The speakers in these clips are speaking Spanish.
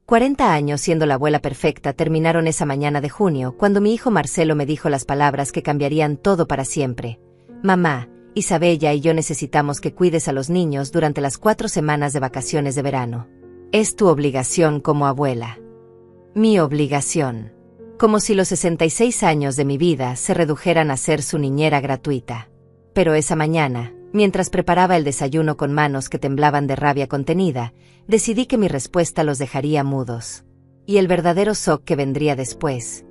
40 años siendo la abuela perfecta terminaron esa mañana de junio cuando mi hijo Marcelo me dijo las palabras que cambiarían todo para siempre. Mamá, Isabella y yo necesitamos que cuides a los niños durante las 4 semanas de vacaciones de verano. Es tu obligación como abuela. Mi obligación. Como si los 66 años de mi vida se redujeran a ser su niñera gratuita. Pero esa mañana, mientras preparaba el desayuno con manos que temblaban de rabia contenida, decidí que mi respuesta los dejaría mudos. Y el verdadero shock que vendría después.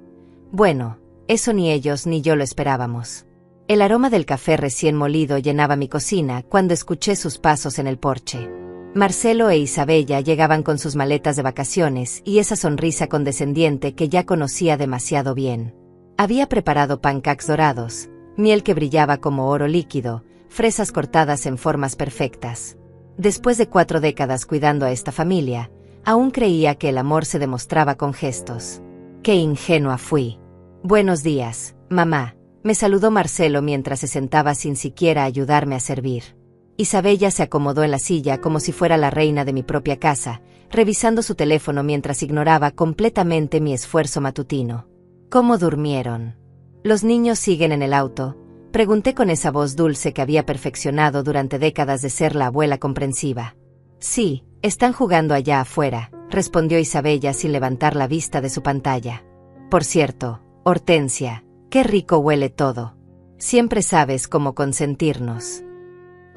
Bueno, eso ni ellos ni yo lo esperábamos. El aroma del café recién molido llenaba mi cocina cuando escuché sus pasos en el porche. Marcelo e Isabella llegaban con sus maletas de vacaciones y esa sonrisa condescendiente que ya conocía demasiado bien. Había preparado pancakes dorados, miel que brillaba como oro líquido, fresas cortadas en formas perfectas. Después de 4 décadas cuidando a esta familia, aún creía que el amor se demostraba con gestos. ¡Qué ingenua fui! Buenos días, mamá, me saludó Marcelo mientras se sentaba sin siquiera ayudarme a servir. Isabella se acomodó en la silla como si fuera la reina de mi propia casa, revisando su teléfono mientras ignoraba completamente mi esfuerzo matutino. ¿Cómo durmieron? ¿Los niños siguen en el auto? Pregunté con esa voz dulce que había perfeccionado durante décadas de ser la abuela comprensiva. Sí, están jugando allá afuera, respondió Isabella sin levantar la vista de su pantalla. Por cierto, Hortensia, qué rico huele todo. Siempre sabes cómo consentirnos.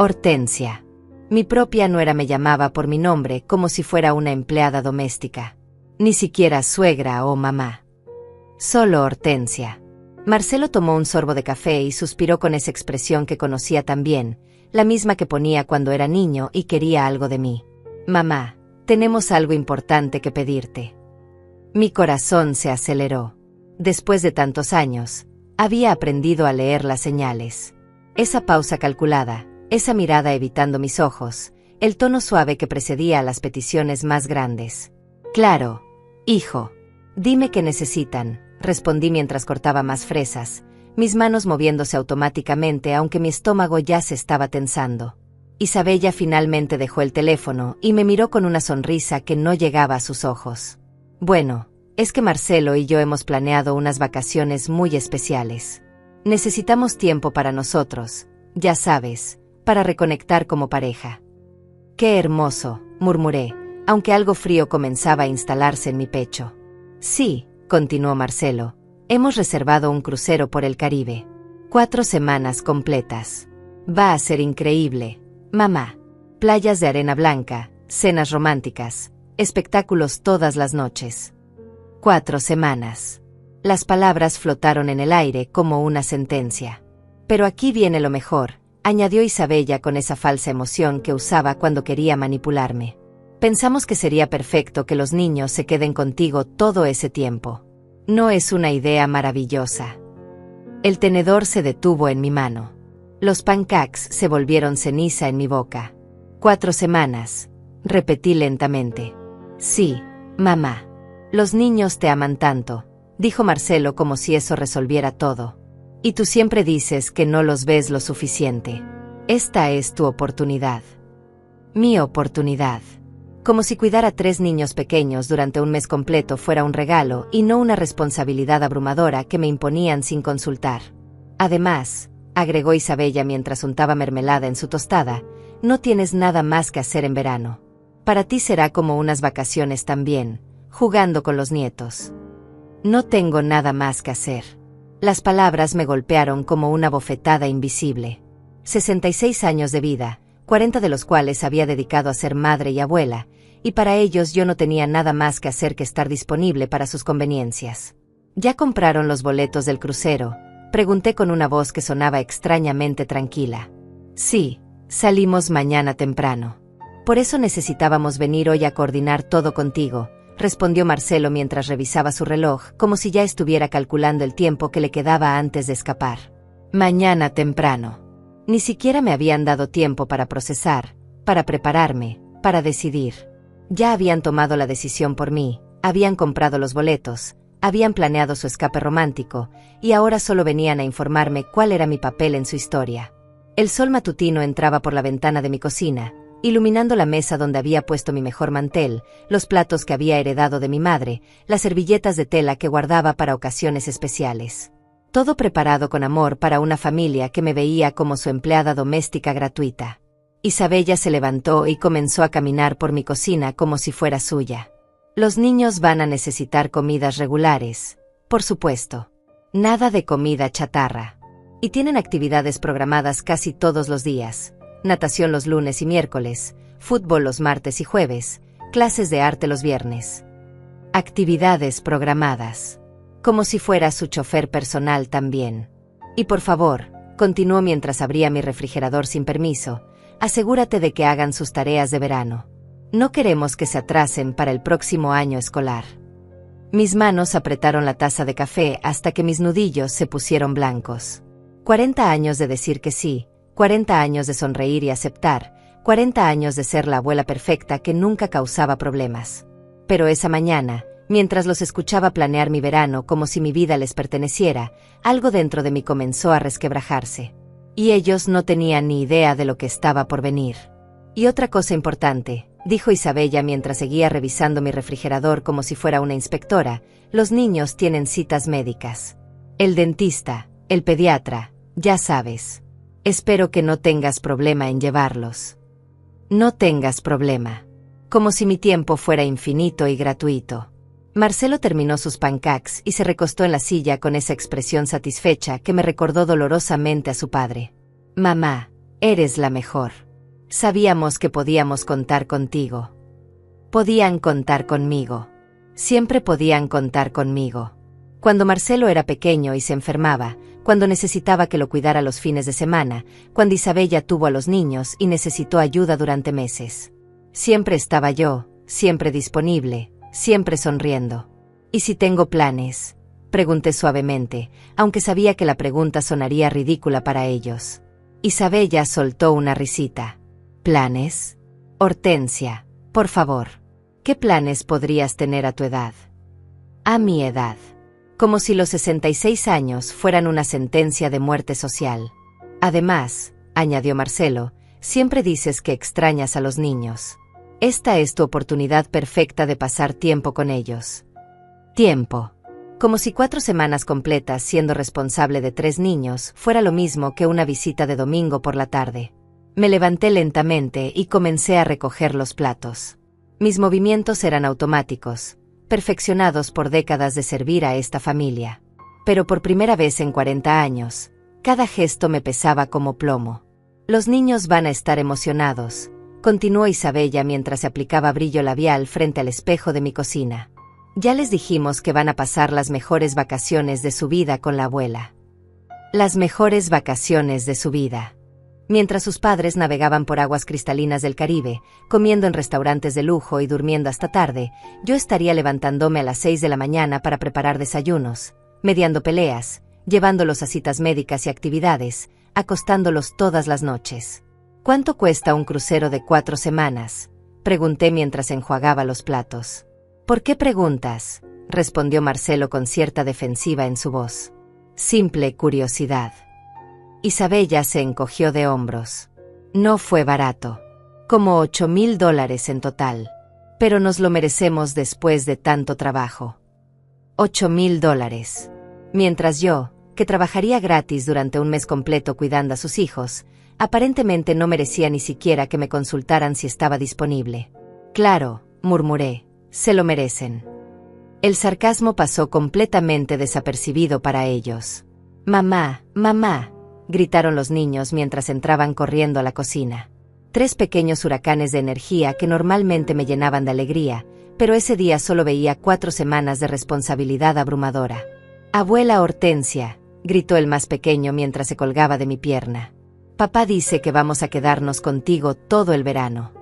Hortensia. Mi propia nuera me llamaba por mi nombre como si fuera una empleada doméstica. Ni siquiera suegra o mamá. Solo Hortensia. Marcelo tomó un sorbo de café y suspiró con esa expresión que conocía tan bien, la misma que ponía cuando era niño y quería algo de mí. Mamá, tenemos algo importante que pedirte. Mi corazón se aceleró. Después de tantos años, había aprendido a leer las señales. Esa pausa calculada, esa mirada evitando mis ojos, el tono suave que precedía a las peticiones más grandes. Claro, hijo. Dime qué necesitan, respondí mientras cortaba más fresas, mis manos moviéndose automáticamente aunque mi estómago ya se estaba tensando. Isabella finalmente dejó el teléfono y me miró con una sonrisa que no llegaba a sus ojos. Bueno, es que Marcelo y yo hemos planeado unas vacaciones muy especiales. Necesitamos tiempo para nosotros, ya sabes, para reconectar como pareja. Qué hermoso, murmuré, aunque algo frío comenzaba a instalarse en mi pecho. Sí, continuó Marcelo, hemos reservado un crucero por el Caribe. 4 semanas completas. Va a ser increíble, mamá. Playas de arena blanca, cenas románticas, espectáculos todas las noches. 4 semanas. Las palabras flotaron en el aire como una sentencia. Pero aquí viene lo mejor, añadió Isabella con esa falsa emoción que usaba cuando quería manipularme. Pensamos que sería perfecto que los niños se queden contigo todo ese tiempo. ¿No es una idea maravillosa? El tenedor se detuvo en mi mano. Los pancakes se volvieron ceniza en mi boca. 4 semanas, repetí lentamente. Sí, mamá. Los niños te aman tanto, dijo Marcelo como si eso resolviera todo. Y tú siempre dices que no los ves lo suficiente. Esta es tu oportunidad. Mi oportunidad. Como si cuidar a 3 niños pequeños durante un mes completo fuera un regalo y no una responsabilidad abrumadora que me imponían sin consultar. Además, agregó Isabella mientras untaba mermelada en su tostada, no tienes nada más que hacer en verano. Para ti será como unas vacaciones también, jugando con los nietos. No tengo nada más que hacer. Las palabras me golpearon como una bofetada invisible. 66 años de vida, 40 de los cuales había dedicado a ser madre y abuela, y para ellos yo no tenía nada más que hacer que estar disponible para sus conveniencias. ¿Ya compraron los boletos del crucero?, pregunté con una voz que sonaba extrañamente tranquila. Sí, salimos mañana temprano. Por eso necesitábamos venir hoy a coordinar todo contigo, respondió Marcelo mientras revisaba su reloj como si ya estuviera calculando el tiempo que le quedaba antes de escapar. Mañana temprano. Ni siquiera me habían dado tiempo para procesar, para prepararme, para decidir. Ya habían tomado la decisión por mí, habían comprado los boletos, habían planeado su escape romántico, y ahora solo venían a informarme cuál era mi papel en su historia. El sol matutino entraba por la ventana de mi cocina, iluminando la mesa donde había puesto mi mejor mantel, los platos que había heredado de mi madre, las servilletas de tela que guardaba para ocasiones especiales. Todo preparado con amor para una familia que me veía como su empleada doméstica gratuita. Isabella se levantó y comenzó a caminar por mi cocina como si fuera suya. Los niños van a necesitar comidas regulares, por supuesto. Nada de comida chatarra. Y tienen actividades programadas casi todos los días. Natación los lunes y miércoles, fútbol los martes y jueves, clases de arte los viernes. Actividades programadas. Como si fuera su chofer personal también. Y por favor, continuó mientras abría mi refrigerador sin permiso, asegúrate de que hagan sus tareas de verano. No queremos que se atrasen para el próximo año escolar. Mis manos apretaron la taza de café hasta que mis nudillos se pusieron blancos. 40 años de decir que sí, 40 años de sonreír y aceptar, 40 años de ser la abuela perfecta que nunca causaba problemas. Pero esa mañana, mientras los escuchaba planear mi verano como si mi vida les perteneciera, algo dentro de mí comenzó a resquebrajarse. Y ellos no tenían ni idea de lo que estaba por venir. Y otra cosa importante, dijo Isabella mientras seguía revisando mi refrigerador como si fuera una inspectora, los niños tienen citas médicas. El dentista, el pediatra, ya sabes. Espero que no tengas problema en llevarlos. No tengas problema. Como si mi tiempo fuera infinito y gratuito. Marcelo terminó sus pancakes y se recostó en la silla con esa expresión satisfecha que me recordó dolorosamente a su padre. Mamá, eres la mejor. Sabíamos que podíamos contar contigo. Podían contar conmigo. Siempre podían contar conmigo. Cuando Marcelo era pequeño y se enfermaba, cuando necesitaba que lo cuidara los fines de semana, cuando Isabella tuvo a los niños y necesitó ayuda durante meses. Siempre estaba yo, siempre disponible, siempre sonriendo. ¿Y si tengo planes? Pregunté suavemente, aunque sabía que la pregunta sonaría ridícula para ellos. Isabella soltó una risita. ¿Planes? Hortensia, por favor. ¿Qué planes podrías tener a tu edad? A mi edad. Como si los 66 años fueran una sentencia de muerte social. Además, añadió Marcelo, siempre dices que extrañas a los niños. Esta es tu oportunidad perfecta de pasar tiempo con ellos. Tiempo. Como si 4 semanas completas siendo responsable de 3 niños fuera lo mismo que una visita de domingo por la tarde. Me levanté lentamente y comencé a recoger los platos. Mis movimientos eran automáticos, perfeccionados por décadas de servir a esta familia. Pero por primera vez en 40 años, cada gesto me pesaba como plomo. Los niños van a estar emocionados, continuó Isabella mientras se aplicaba brillo labial frente al espejo de mi cocina. Ya les dijimos que van a pasar las mejores vacaciones de su vida con la abuela. Las mejores vacaciones de su vida. Mientras sus padres navegaban por aguas cristalinas del Caribe, comiendo en restaurantes de lujo y durmiendo hasta tarde, yo estaría levantándome a las 6 de la mañana para preparar desayunos, mediando peleas, llevándolos a citas médicas y actividades, acostándolos todas las noches. ¿Cuánto cuesta un crucero de 4 semanas? Pregunté mientras enjuagaba los platos. ¿Por qué preguntas? Respondió Marcelo con cierta defensiva en su voz. Simple curiosidad. Isabella se encogió de hombros. No fue barato. Como $8,000 en total. Pero nos lo merecemos después de tanto trabajo. $8,000. Mientras yo, que trabajaría gratis durante un mes completo cuidando a sus hijos, aparentemente no merecía ni siquiera que me consultaran si estaba disponible. Claro, murmuré, se lo merecen. El sarcasmo pasó completamente desapercibido para ellos. Mamá, mamá, gritaron los niños mientras entraban corriendo a la cocina. 3 pequeños huracanes de energía que normalmente me llenaban de alegría, pero ese día solo veía 4 semanas de responsabilidad abrumadora. Abuela Hortensia, gritó el más pequeño mientras se colgaba de mi pierna. Papá dice que vamos a quedarnos contigo todo el verano.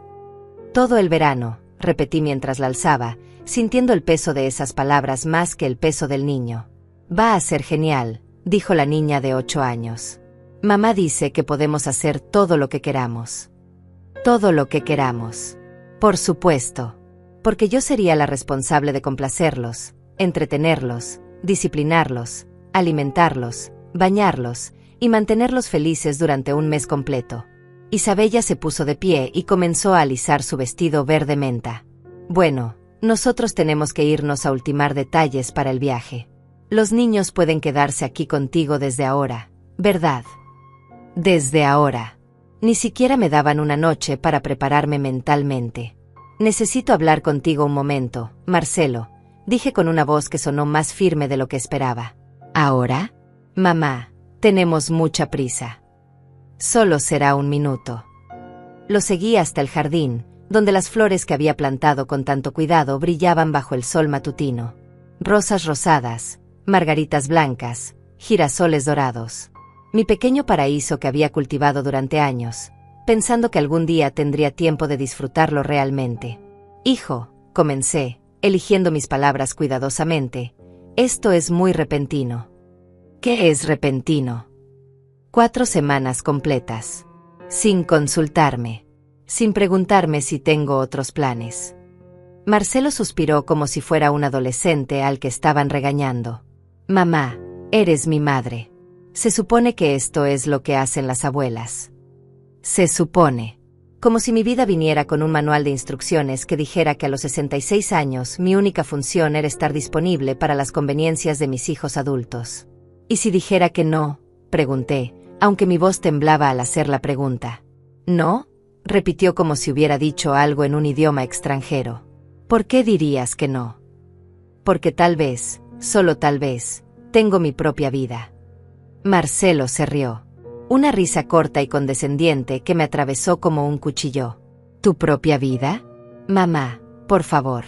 Todo el verano, repetí mientras la alzaba, sintiendo el peso de esas palabras más que el peso del niño. Va a ser genial, dijo la niña de 8 años. Mamá dice que podemos hacer todo lo que queramos. Todo lo que queramos. Por supuesto. Porque yo sería la responsable de complacerlos, entretenerlos, disciplinarlos, alimentarlos, bañarlos y mantenerlos felices durante un mes completo. Isabella se puso de pie y comenzó a alisar su vestido verde menta. Bueno, nosotros tenemos que irnos a ultimar detalles para el viaje. Los niños pueden quedarse aquí contigo desde ahora, ¿verdad? Desde ahora. Ni siquiera me daban una noche para prepararme mentalmente. Necesito hablar contigo un momento, Marcelo, dije con una voz que sonó más firme de lo que esperaba. ¿Ahora? Mamá, tenemos mucha prisa. Solo será un minuto. Lo seguí hasta el jardín, donde las flores que había plantado con tanto cuidado brillaban bajo el sol matutino. Rosas rosadas, margaritas blancas, girasoles dorados. Mi pequeño paraíso que había cultivado durante años, pensando que algún día tendría tiempo de disfrutarlo realmente. Hijo, comencé, eligiendo mis palabras cuidadosamente, esto es muy repentino. ¿Qué es repentino? 4 semanas completas. Sin consultarme. Sin preguntarme si tengo otros planes. Marcelo suspiró como si fuera un adolescente al que estaban regañando. Mamá, eres mi madre. Se supone que esto es lo que hacen las abuelas. Se supone. Como si mi vida viniera con un manual de instrucciones que dijera que a los 66 años mi única función era estar disponible para las conveniencias de mis hijos adultos. ¿Y si dijera que no? Pregunté, aunque mi voz temblaba al hacer la pregunta. ¿No? Repitió como si hubiera dicho algo en un idioma extranjero. ¿Por qué dirías que no? Porque tal vez, solo tal vez, tengo mi propia vida. Marcelo se rió. Una risa corta y condescendiente que me atravesó como un cuchillo. ¿Tu propia vida? Mamá, por favor.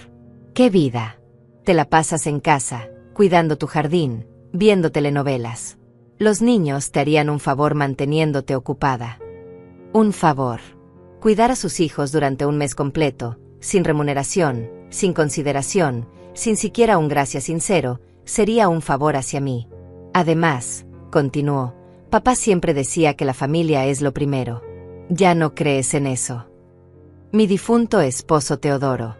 ¿Qué vida? Te la pasas en casa, cuidando tu jardín, viendo telenovelas. Los niños te harían un favor manteniéndote ocupada. Un favor. Cuidar a sus hijos durante un mes completo, sin remuneración, sin consideración, sin siquiera un gracias sincero, sería un favor hacia mí. Además, continuó, papá siempre decía que la familia es lo primero. ¿Ya no crees en eso? Mi difunto esposo Teodoro.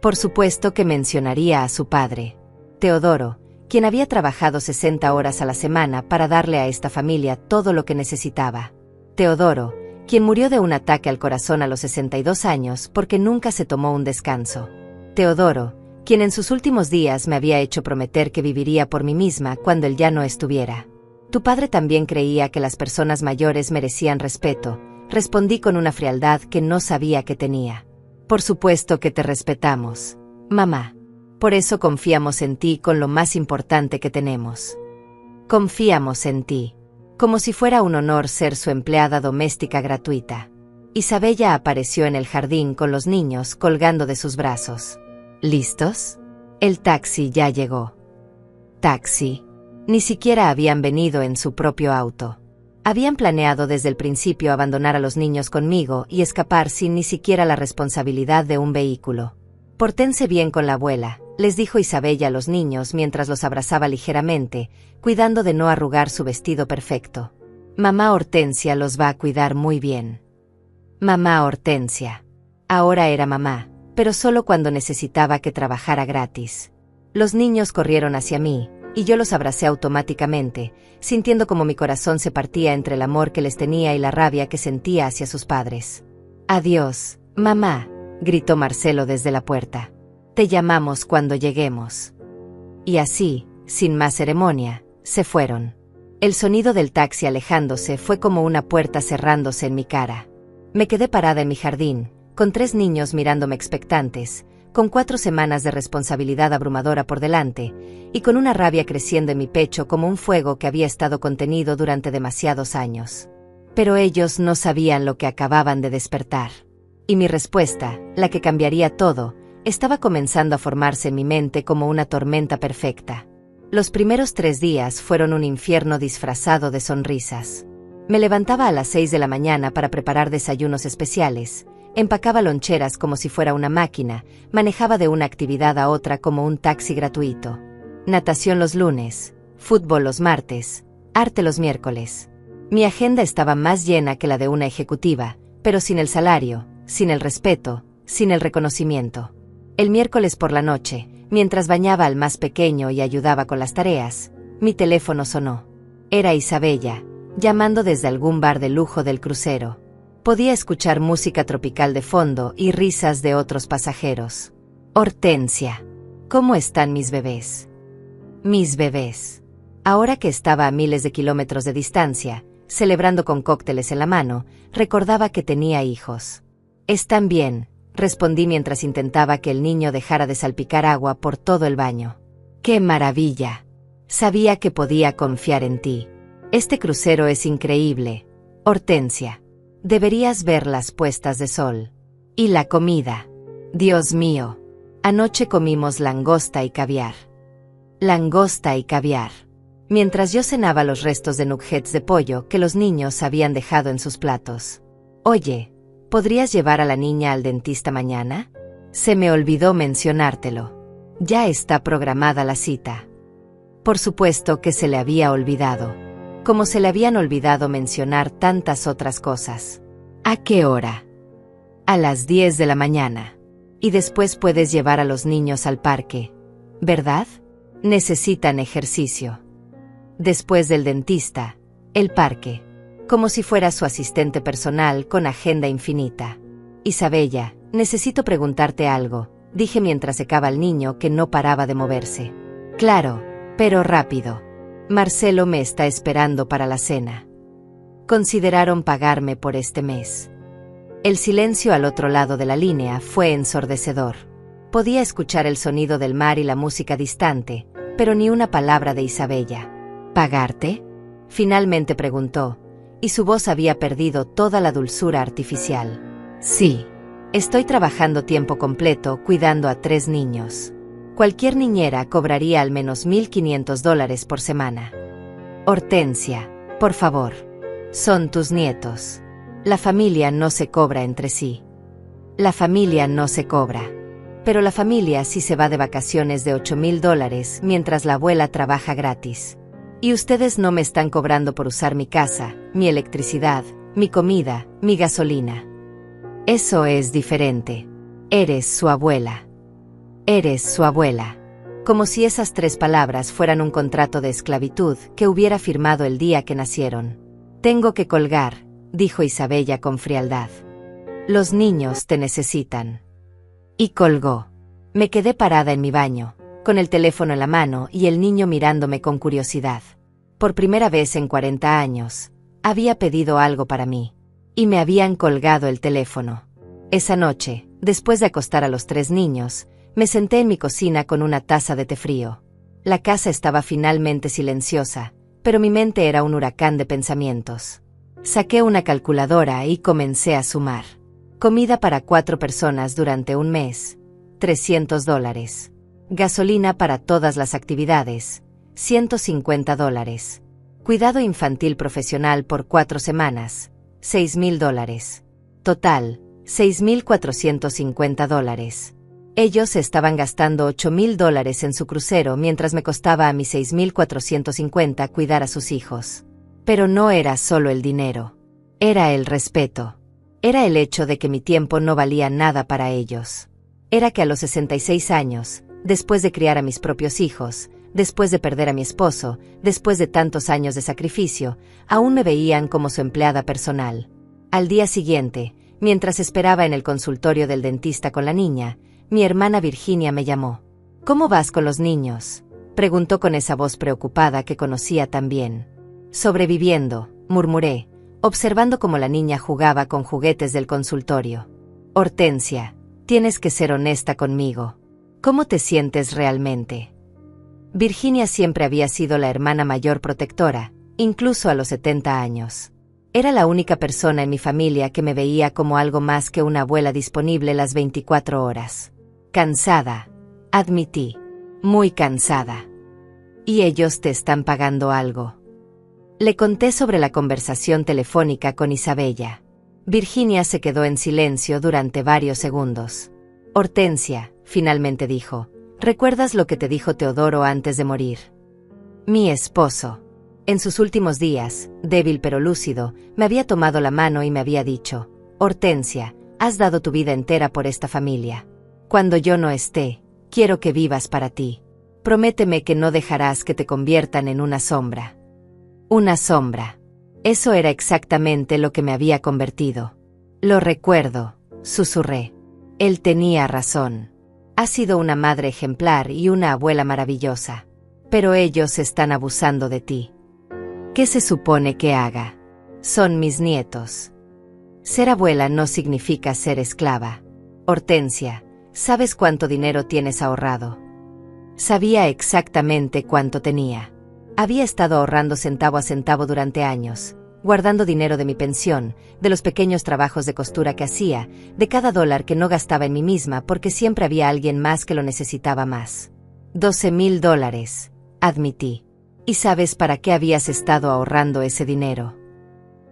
Por supuesto que mencionaría a su padre. Teodoro, quien había trabajado 60 horas a la semana para darle a esta familia todo lo que necesitaba. Teodoro, quien murió de un ataque al corazón a los 62 años porque nunca se tomó un descanso. Teodoro, quien en sus últimos días me había hecho prometer que viviría por mí misma cuando él ya no estuviera. Tu padre también creía que las personas mayores merecían respeto, respondí con una frialdad que no sabía que tenía. Por supuesto que te respetamos, mamá. Por eso confiamos en ti con lo más importante que tenemos. Confiamos en ti. Como si fuera un honor ser su empleada doméstica gratuita. Isabella apareció en el jardín con los niños colgando de sus brazos. ¿Listos? El taxi ya llegó. Taxi. Ni siquiera habían venido en su propio auto. Habían planeado desde el principio abandonar a los niños conmigo y escapar sin ni siquiera la responsabilidad de un vehículo. Pórtense bien con la abuela, les dijo Isabella a los niños mientras los abrazaba ligeramente, cuidando de no arrugar su vestido perfecto. Mamá Hortensia los va a cuidar muy bien. Mamá Hortensia. Ahora era mamá, pero solo cuando necesitaba que trabajara gratis. Los niños corrieron hacia mí, y yo los abracé automáticamente, sintiendo como mi corazón se partía entre el amor que les tenía y la rabia que sentía hacia sus padres. Adiós, mamá, gritó Marcelo desde la puerta. Te llamamos cuando lleguemos. Y así, sin más ceremonia, se fueron. El sonido del taxi alejándose fue como una puerta cerrándose en mi cara. Me quedé parada en mi jardín, con 3 niños mirándome expectantes, con 4 semanas de responsabilidad abrumadora por delante, y con una rabia creciendo en mi pecho como un fuego que había estado contenido durante demasiados años. Pero ellos no sabían lo que acababan de despertar. Y mi respuesta, la que cambiaría todo, estaba comenzando a formarse en mi mente como una tormenta perfecta. Los primeros 3 días fueron un infierno disfrazado de sonrisas. Me levantaba a las 6 de la mañana para preparar desayunos especiales, empacaba loncheras como si fuera una máquina, manejaba de una actividad a otra como un taxi gratuito. Natación los lunes, fútbol los martes, arte los miércoles. Mi agenda estaba más llena que la de una ejecutiva, pero sin el salario, sin el respeto, sin el reconocimiento. El miércoles por la noche, mientras bañaba al más pequeño y ayudaba con las tareas, mi teléfono sonó. Era Isabella, llamando desde algún bar de lujo del crucero. Podía escuchar música tropical de fondo y risas de otros pasajeros. Hortensia. ¿Cómo están mis bebés? Mis bebés. Ahora que estaba a miles de kilómetros de distancia, celebrando con cócteles en la mano, recordaba que tenía hijos. Están bien, respondí mientras intentaba que el niño dejara de salpicar agua por todo el baño. ¡Qué maravilla! Sabía que podía confiar en ti. Este crucero es increíble. Hortensia. Deberías ver las puestas de sol. Y la comida. Dios mío. Anoche comimos langosta y caviar. Langosta y caviar. Mientras yo cenaba los restos de nuggets de pollo que los niños habían dejado en sus platos. Oye, ¿podrías llevar a la niña al dentista mañana? Se me olvidó mencionártelo. Ya está programada la cita. Por supuesto que se le había olvidado. Como se le habían olvidado mencionar tantas otras cosas. ¿A qué hora? A las 10 de la mañana. Y después puedes llevar a los niños al parque, ¿verdad? Necesitan ejercicio. Después del dentista, el parque. Como si fuera su asistente personal con agenda infinita. Isabella, necesito preguntarte algo, dije mientras secaba al niño que no paraba de moverse. Claro, pero rápido. Marcelo me está esperando para la cena. Consideraron pagarme por este mes. El silencio al otro lado de la línea fue ensordecedor. Podía escuchar el sonido del mar y la música distante, pero ni una palabra de Isabella. ¿Pagarte? Finalmente preguntó, y su voz había perdido toda la dulzura artificial. Sí. Estoy trabajando tiempo completo cuidando a 3 niños. Cualquier niñera cobraría al menos $1,500 por semana. Hortensia, por favor. Son tus nietos. La familia no se cobra entre sí. La familia no se cobra. Pero la familia sí se va de vacaciones de $8,000 mientras la abuela trabaja gratis. Y ustedes no me están cobrando por usar mi casa, mi electricidad, mi comida, mi gasolina. Eso es diferente. Eres su abuela. Eres su abuela. Como si esas 3 palabras fueran un contrato de esclavitud que hubiera firmado el día que nacieron. Tengo que colgar, dijo Isabella con frialdad. Los niños te necesitan. Y colgó. Me quedé parada en mi baño, con el teléfono en la mano y el niño mirándome con curiosidad. Por primera vez en 40 años, había pedido algo para mí. Y me habían colgado el teléfono. Esa noche, después de acostar a los 3 niños, me senté en mi cocina con una taza de té frío. La casa estaba finalmente silenciosa, pero mi mente era un huracán de pensamientos. Saqué una calculadora y comencé a sumar. Comida para 4 personas durante un mes, $300. Gasolina para todas las actividades, $150. Cuidado infantil profesional por 4 semanas, $6,000. Total, $6,450. Ellos estaban gastando $8,000 en su crucero mientras me costaba a mis $6,450 cuidar a sus hijos. Pero no era solo el dinero. Era el respeto. Era el hecho de que mi tiempo no valía nada para ellos. Era que a los 66 años, después de criar a mis propios hijos, después de perder a mi esposo, después de tantos años de sacrificio, aún me veían como su empleada personal. Al día siguiente, mientras esperaba en el consultorio del dentista con la niña, mi hermana Virginia me llamó. ¿Cómo vas con los niños?, preguntó con esa voz preocupada que conocía tan bien. Sobreviviendo, murmuré, observando cómo la niña jugaba con juguetes del consultorio. Hortensia, tienes que ser honesta conmigo. ¿Cómo te sientes realmente? Virginia siempre había sido la hermana mayor protectora, incluso a los 70 años. Era la única persona en mi familia que me veía como algo más que una abuela disponible las 24 horas. Cansada, admití. Muy cansada. ¿Y ellos te están pagando algo? Le conté sobre la conversación telefónica con Isabella. Virginia se quedó en silencio durante varios segundos. Hortensia, finalmente dijo, ¿recuerdas lo que te dijo Teodoro antes de morir? Mi esposo. En sus últimos días, débil pero lúcido, me había tomado la mano y me había dicho, Hortensia, has dado tu vida entera por esta familia. Cuando yo no esté, quiero que vivas para ti. Prométeme que no dejarás que te conviertan en una sombra. Una sombra. Eso era exactamente lo que me había convertido. Lo recuerdo, susurré. Él tenía razón. Has sido una madre ejemplar y una abuela maravillosa. Pero ellos están abusando de ti. ¿Qué se supone que haga? Son mis nietos. Ser abuela no significa ser esclava. Hortensia, ¿sabes cuánto dinero tienes ahorrado? Sabía exactamente cuánto tenía. Había estado ahorrando centavo a centavo durante años, guardando dinero de mi pensión, de los pequeños trabajos de costura que hacía, de cada dólar que no gastaba en mí misma porque siempre había alguien más que lo necesitaba más. $12,000, admití. ¿Y sabes para qué habías estado ahorrando ese dinero?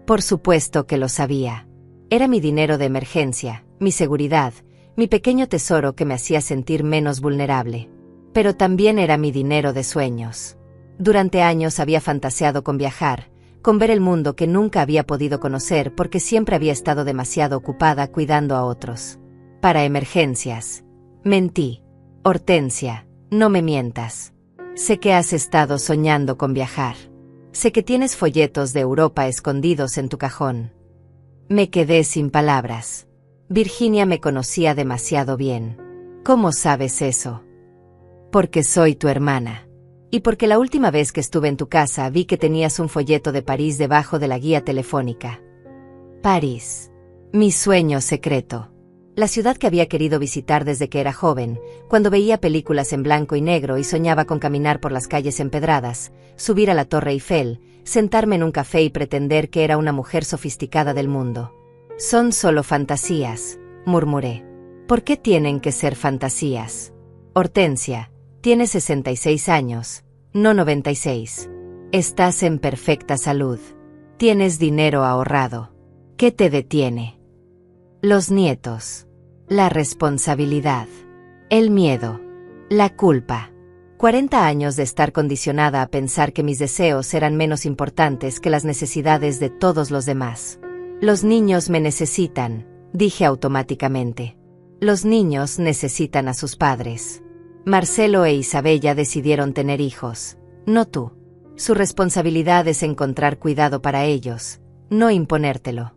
Por supuesto que lo sabía. Era mi dinero de emergencia, mi seguridad, mi pequeño tesoro que me hacía sentir menos vulnerable. Pero también era mi dinero de sueños. Durante años había fantaseado con viajar, con ver el mundo que nunca había podido conocer porque siempre había estado demasiado ocupada cuidando a otros. Para emergencias. Mentí. Hortensia, no me mientas. Sé que has estado soñando con viajar. Sé que tienes folletos de Europa escondidos en tu cajón. Me quedé sin palabras. Virginia me conocía demasiado bien. ¿Cómo sabes eso? Porque soy tu hermana. Y porque la última vez que estuve en tu casa vi que tenías un folleto de París debajo de la guía telefónica. París. Mi sueño secreto. La ciudad que había querido visitar desde que era joven, cuando veía películas en blanco y negro y soñaba con caminar por las calles empedradas, subir a la Torre Eiffel, sentarme en un café y pretender que era una mujer sofisticada del mundo. Son solo fantasías, murmuré. ¿Por qué tienen que ser fantasías? Hortensia, tienes 66 años, no 96. Estás en perfecta salud. Tienes dinero ahorrado. ¿Qué te detiene? Los nietos. La responsabilidad. El miedo. La culpa. 40 años de estar condicionada a pensar que mis deseos eran menos importantes que las necesidades de todos los demás. Los niños me necesitan, dije automáticamente. Los niños necesitan a sus padres. Marcelo e Isabella decidieron tener hijos, no tú. Su responsabilidad es encontrar cuidado para ellos, no imponértelo.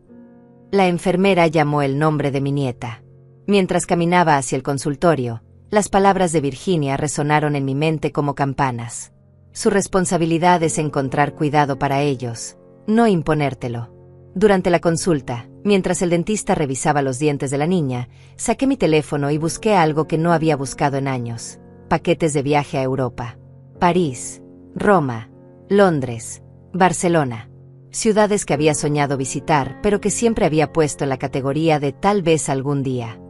La enfermera llamó el nombre de mi nieta. Mientras caminaba hacia el consultorio, las palabras de Virginia resonaron en mi mente como campanas. Su responsabilidad es encontrar cuidado para ellos, no imponértelo. Durante la consulta, mientras el dentista revisaba los dientes de la niña, saqué mi teléfono y busqué algo que no había buscado en años: paquetes de viaje a Europa. París, Roma, Londres, Barcelona. Ciudades que había soñado visitar, pero que siempre había puesto en la categoría de tal vez algún día.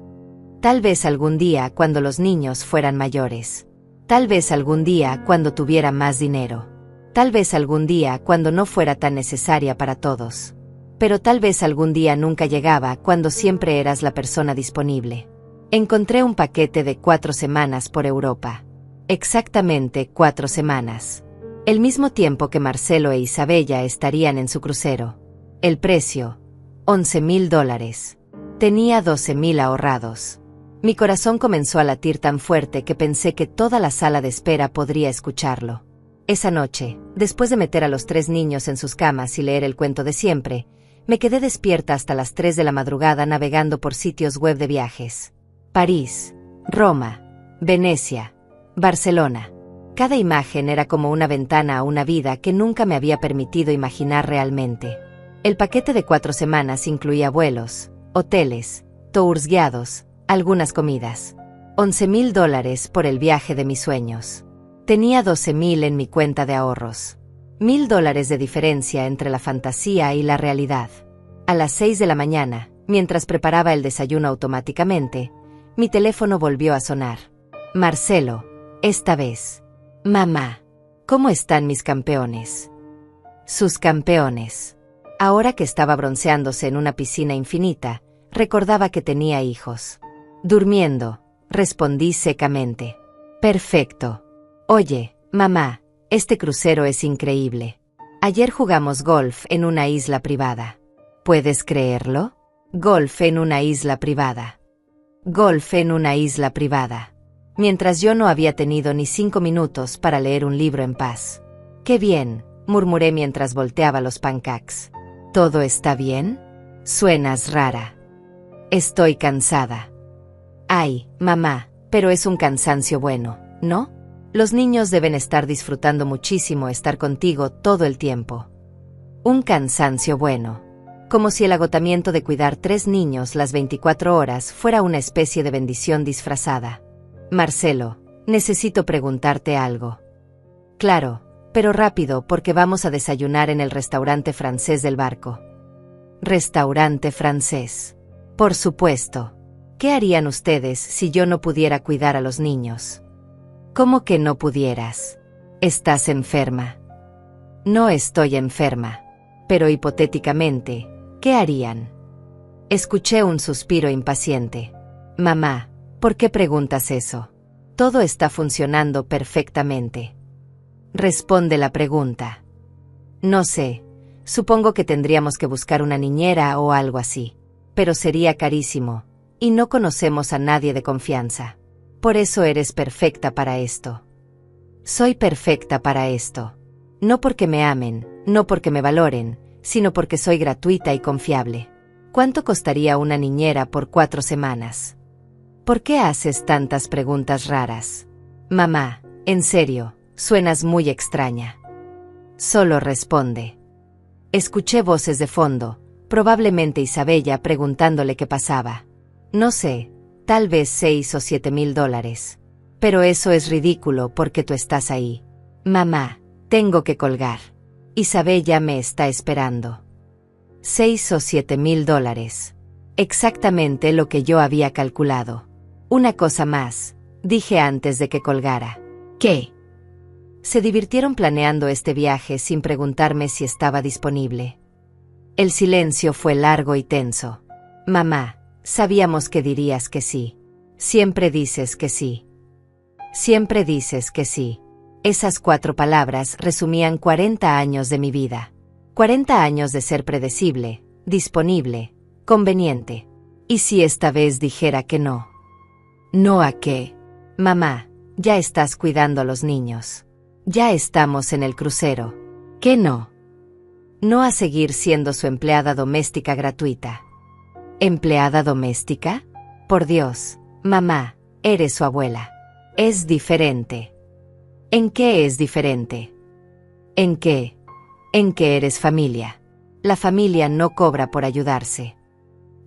Tal vez algún día cuando los niños fueran mayores. Tal vez algún día cuando tuviera más dinero. Tal vez algún día cuando no fuera tan necesaria para todos. Pero tal vez algún día nunca llegaba cuando siempre eras la persona disponible. Encontré un paquete de 4 semanas por Europa. Exactamente 4 semanas. El mismo tiempo que Marcelo e Isabella estarían en su crucero. El precio, $11,000. Tenía 12,000 ahorrados. Mi corazón comenzó a latir tan fuerte que pensé que toda la sala de espera podría escucharlo. Esa noche, después de meter a los 3 niños en sus camas y leer el cuento de siempre, me quedé despierta hasta las 3 de la madrugada navegando por sitios web de viajes. París, Roma, Venecia, Barcelona. Cada imagen era como una ventana a una vida que nunca me había permitido imaginar realmente. El paquete de 4 semanas incluía vuelos, hoteles, tours guiados, algunas comidas. $11,000 por el viaje de mis sueños. Tenía 12,000 en mi cuenta de ahorros. $1,000 de diferencia entre la fantasía y la realidad. A las 6 de la mañana, mientras preparaba el desayuno automáticamente, mi teléfono volvió a sonar. Marcelo, esta vez. Mamá, ¿cómo están mis campeones? Sus campeones. Ahora que estaba bronceándose en una piscina infinita, recordaba que tenía hijos. Durmiendo, respondí secamente. Perfecto. Oye, mamá, este crucero es increíble. Ayer jugamos golf en una isla privada. ¿Puedes creerlo? Golf en una isla privada. Golf en una isla privada. Mientras yo no había tenido ni 5 minutos para leer un libro en paz. ¡Qué bien!, murmuré mientras volteaba los pancakes. ¿Todo está bien? Suenas rara. Estoy cansada. Ay, mamá, pero es un cansancio bueno, ¿no? Los niños deben estar disfrutando muchísimo estar contigo todo el tiempo. Un cansancio bueno. Como si el agotamiento de cuidar 3 niños las 24 horas fuera una especie de bendición disfrazada. Marcelo, necesito preguntarte algo. Claro, pero rápido porque vamos a desayunar en el restaurante francés del barco. Restaurante francés. Por supuesto. ¿Qué harían ustedes si yo no pudiera cuidar a los niños? ¿Cómo que no pudieras? ¿Estás enferma? No estoy enferma. Pero hipotéticamente, ¿qué harían? Escuché un suspiro impaciente. Mamá, ¿por qué preguntas eso? Todo está funcionando perfectamente. Responde la pregunta. No sé, supongo que tendríamos que buscar una niñera o algo así. Pero sería carísimo, y no conocemos a nadie de confianza. Por eso eres perfecta para esto. Soy perfecta para esto. No porque me amen, no porque me valoren, sino porque soy gratuita y confiable. ¿Cuánto costaría una niñera por 4 semanas? ¿Por qué haces tantas preguntas raras? Mamá, en serio, suenas muy extraña. Solo responde. Escuché voces de fondo, probablemente Isabella preguntándole qué pasaba. No sé, tal vez 6 o 7 mil dólares. Pero eso es ridículo porque tú estás ahí. Mamá, tengo que colgar. Isabella me está esperando. 6 o 7 mil dólares. Exactamente lo que yo había calculado. Una cosa más, dije antes de que colgara. ¿Qué? Se divirtieron planeando este viaje sin preguntarme si estaba disponible. El silencio fue largo y tenso. Mamá, sabíamos que dirías que sí. Siempre dices que sí. Siempre dices que sí. Esas 4 palabras resumían 40 años de mi vida. 40 años de ser predecible, disponible, conveniente. ¿Y si esta vez dijera que no? ¿No a qué? Mamá, ya estás cuidando a los niños. Ya estamos en el crucero. ¿Qué no? No a seguir siendo su empleada doméstica gratuita. ¿Empleada doméstica? Por Dios, mamá, eres su abuela. Es diferente. ¿En qué es diferente? ¿En qué? En que eres familia. La familia no cobra por ayudarse.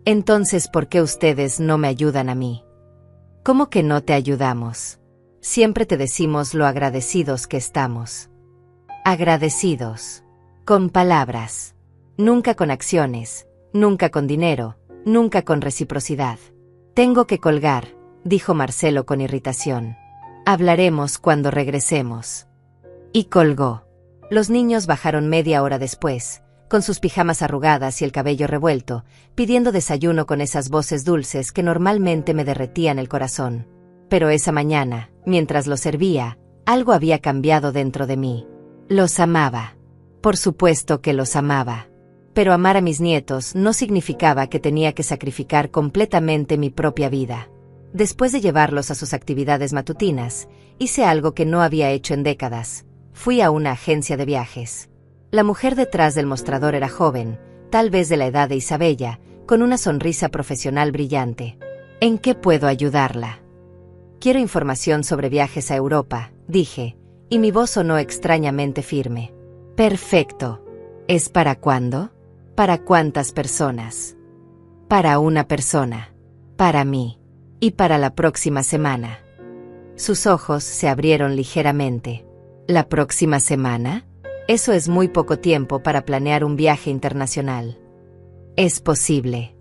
Entonces, ¿por qué ustedes no me ayudan a mí? ¿Cómo que no te ayudamos? Siempre te decimos lo agradecidos que estamos. Agradecidos. Con palabras. Nunca con acciones, nunca con dinero, nunca con reciprocidad. Tengo que colgar, dijo Marcelo con irritación. Hablaremos cuando regresemos. Y colgó. Los niños bajaron media hora después, con sus pijamas arrugadas y el cabello revuelto, pidiendo desayuno con esas voces dulces que normalmente me derretían el corazón. Pero esa mañana, mientras los servía, algo había cambiado dentro de mí. Los amaba. Por supuesto que los amaba. Pero amar a mis nietos no significaba que tenía que sacrificar completamente mi propia vida. Después de llevarlos a sus actividades matutinas, hice algo que no había hecho en décadas. Fui a una agencia de viajes. La mujer detrás del mostrador era joven, tal vez de la edad de Isabella, con una sonrisa profesional brillante. ¿En qué puedo ayudarla? Quiero información sobre viajes a Europa, dije, y mi voz sonó extrañamente firme. Perfecto. ¿Es para cuándo? ¿Para cuántas personas? Para una persona. Para mí. Y para la próxima semana. Sus ojos se abrieron ligeramente. ¿La próxima semana? Eso es muy poco tiempo para planear un viaje internacional. ¿Es posible?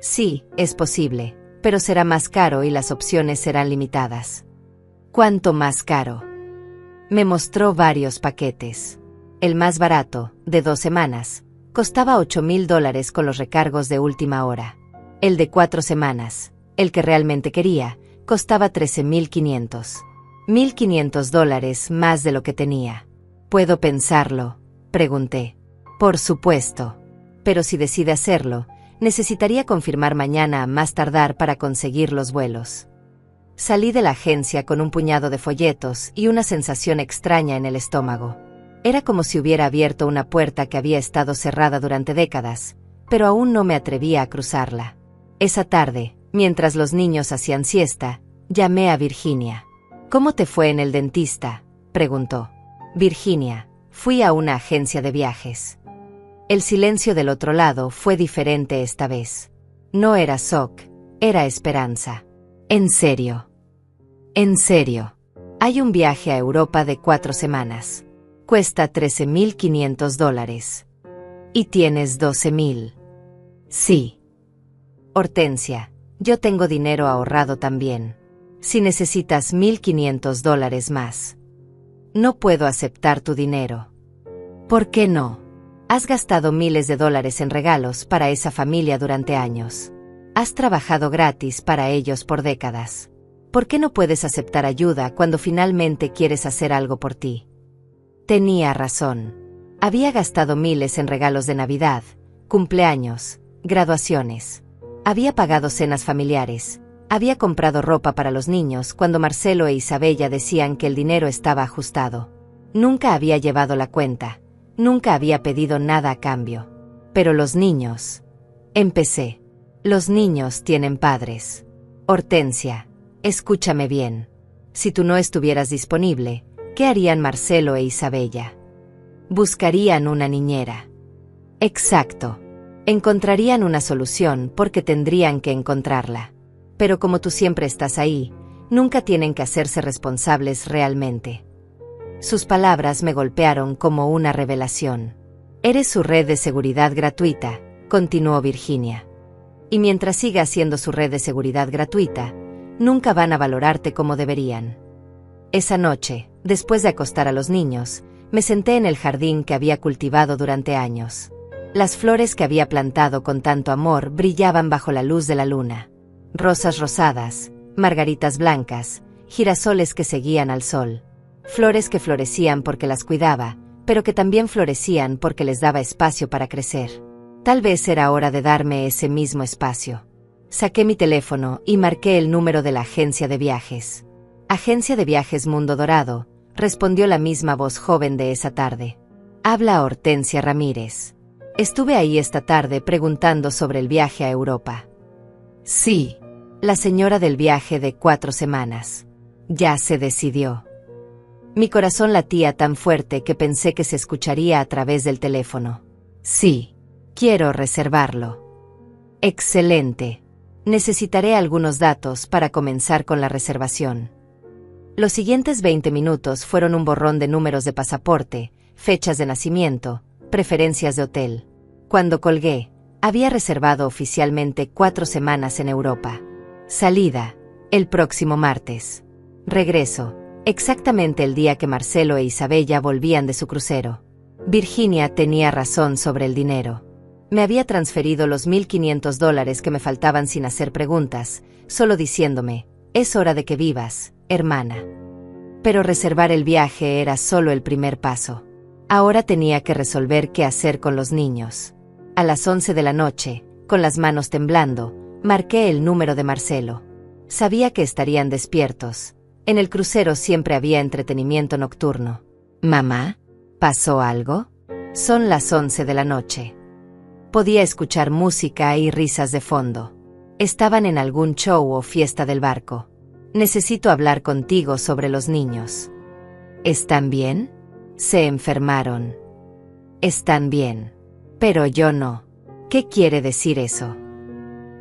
Sí, es posible, pero será más caro y las opciones serán limitadas. ¿Cuánto más caro? Me mostró varios paquetes. El más barato, de 2 semanas, costaba $8,000 con los recargos de última hora. El de 4 semanas, el que realmente quería, costaba $13,500. $1,500 más de lo que tenía. ¿Puedo pensarlo?, pregunté. Por supuesto. Pero si decide hacerlo, necesitaría confirmar mañana a más tardar para conseguir los vuelos. Salí de la agencia con un puñado de folletos y una sensación extraña en el estómago. Era como si hubiera abierto una puerta que había estado cerrada durante décadas, pero aún no me atrevía a cruzarla. Esa tarde, mientras los niños hacían siesta, llamé a Virginia. ¿Cómo te fue en el dentista?, preguntó. Virginia, fui a una agencia de viajes. El silencio del otro lado fue diferente esta vez. No era shock, era esperanza. ¿En serio? ¿En serio? Hay un viaje a Europa de 4 semanas. Cuesta $13,500. ¿Y tienes 12,000? Sí. Hortensia, yo tengo dinero ahorrado también. Si necesitas $1,500 más. No puedo aceptar tu dinero. ¿Por qué no? Has gastado miles de dólares en regalos para esa familia durante años. Has trabajado gratis para ellos por décadas. ¿Por qué no puedes aceptar ayuda cuando finalmente quieres hacer algo por ti? Tenía razón. Había gastado miles en regalos de Navidad, cumpleaños, graduaciones. Había pagado cenas familiares. Había comprado ropa para los niños cuando Marcelo e Isabella decían que el dinero estaba ajustado. Nunca había llevado la cuenta. Nunca había pedido nada a cambio. Pero los niños... Empecé. Los niños tienen padres. Hortensia, escúchame bien. Si tú no estuvieras disponible, ¿qué harían Marcelo e Isabella? Buscarían una niñera. Exacto. Encontrarían una solución porque tendrían que encontrarla. Pero como tú siempre estás ahí, nunca tienen que hacerse responsables realmente. Sus palabras me golpearon como una revelación. Eres su red de seguridad gratuita, continuó Virginia. Y mientras siga siendo su red de seguridad gratuita, nunca van a valorarte como deberían. Esa noche, después de acostar a los niños, me senté en el jardín que había cultivado durante años. Las flores que había plantado con tanto amor brillaban bajo la luz de la luna. Rosas rosadas, margaritas blancas, girasoles que seguían al sol. Flores que florecían porque las cuidaba, pero que también florecían porque les daba espacio para crecer. Tal vez era hora de darme ese mismo espacio. Saqué mi teléfono y marqué el número de la agencia de viajes. Agencia de Viajes Mundo Dorado, respondió la misma voz joven de esa tarde. Habla Hortensia Ramírez. Estuve ahí esta tarde preguntando sobre el viaje a Europa. Sí, la señora del viaje de 4 semanas. Ya se decidió. Mi corazón latía tan fuerte que pensé que se escucharía a través del teléfono. Sí, quiero reservarlo. Excelente. Necesitaré algunos datos para comenzar con la reservación. Los siguientes 20 minutos fueron un borrón de números de pasaporte, fechas de nacimiento, preferencias de hotel. Cuando colgué, había reservado oficialmente 4 semanas en Europa. Salida, el próximo martes. Regreso, exactamente el día que Marcelo e Isabella volvían de su crucero. Virginia tenía razón sobre el dinero. Me había transferido los $1,500 que me faltaban sin hacer preguntas, solo diciéndome, es hora de que vivas, hermana. Pero reservar el viaje era solo el primer paso. Ahora tenía que resolver qué hacer con los niños. A las 11 de la noche, con las manos temblando, marqué el número de Marcelo. Sabía que estarían despiertos. En el crucero siempre había entretenimiento nocturno. ¿Mamá? ¿Pasó algo? Son las 11 de la noche. Podía escuchar música y risas de fondo. Estaban en algún show o fiesta del barco. Necesito hablar contigo sobre los niños. ¿Están bien? Se enfermaron. Están bien. Pero yo no. ¿Qué quiere decir eso?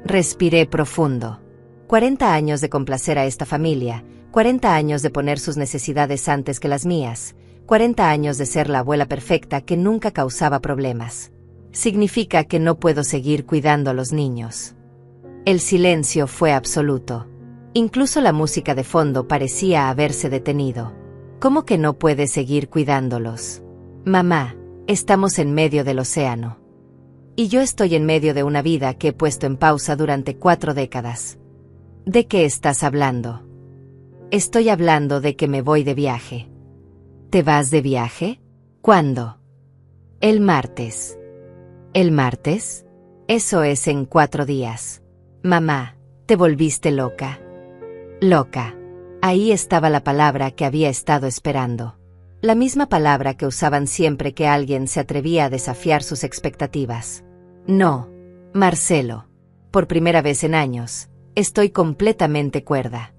Respiré profundo. 40 años de complacer a esta familia, 40 años de poner sus necesidades antes que las mías, 40 años de ser la abuela perfecta que nunca causaba problemas. Significa que no puedo seguir cuidando a los niños. El silencio fue absoluto. Incluso la música de fondo parecía haberse detenido. ¿Cómo que no puedes seguir cuidándolos? Mamá, estamos en medio del océano. Y yo estoy en medio de una vida que he puesto en pausa durante 4 décadas. ¿De qué estás hablando? Estoy hablando de que me voy de viaje. ¿Te vas de viaje? ¿Cuándo? El martes. ¿El martes? Eso es en 4 días. Mamá, ¿te volviste loca? Loca. Ahí estaba la palabra que había estado esperando. La misma palabra que usaban siempre que alguien se atrevía a desafiar sus expectativas. No, Marcelo. por primera vez en años, estoy completamente cuerda.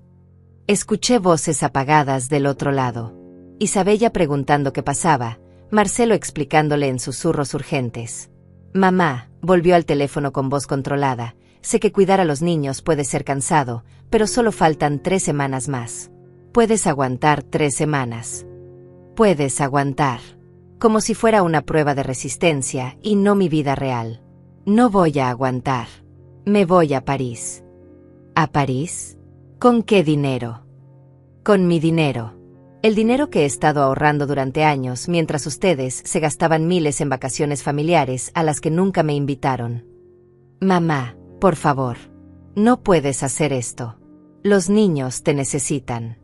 Escuché voces apagadas del otro lado. Isabella preguntando qué pasaba, Marcelo explicándole en susurros urgentes. Mamá, volvió al teléfono con voz controlada. Sé que cuidar a los niños puede ser cansado, pero solo faltan 3 semanas más. Puedes aguantar 3 semanas. Puedes aguantar. Como si fuera una prueba de resistencia y no mi vida real. No voy a aguantar. Me voy a París. ¿A París? ¿Con qué dinero? Con mi dinero. El dinero que he estado ahorrando durante años mientras ustedes se gastaban miles en vacaciones familiares a las que nunca me invitaron. Mamá, por favor. No puedes hacer esto. Los niños te necesitan.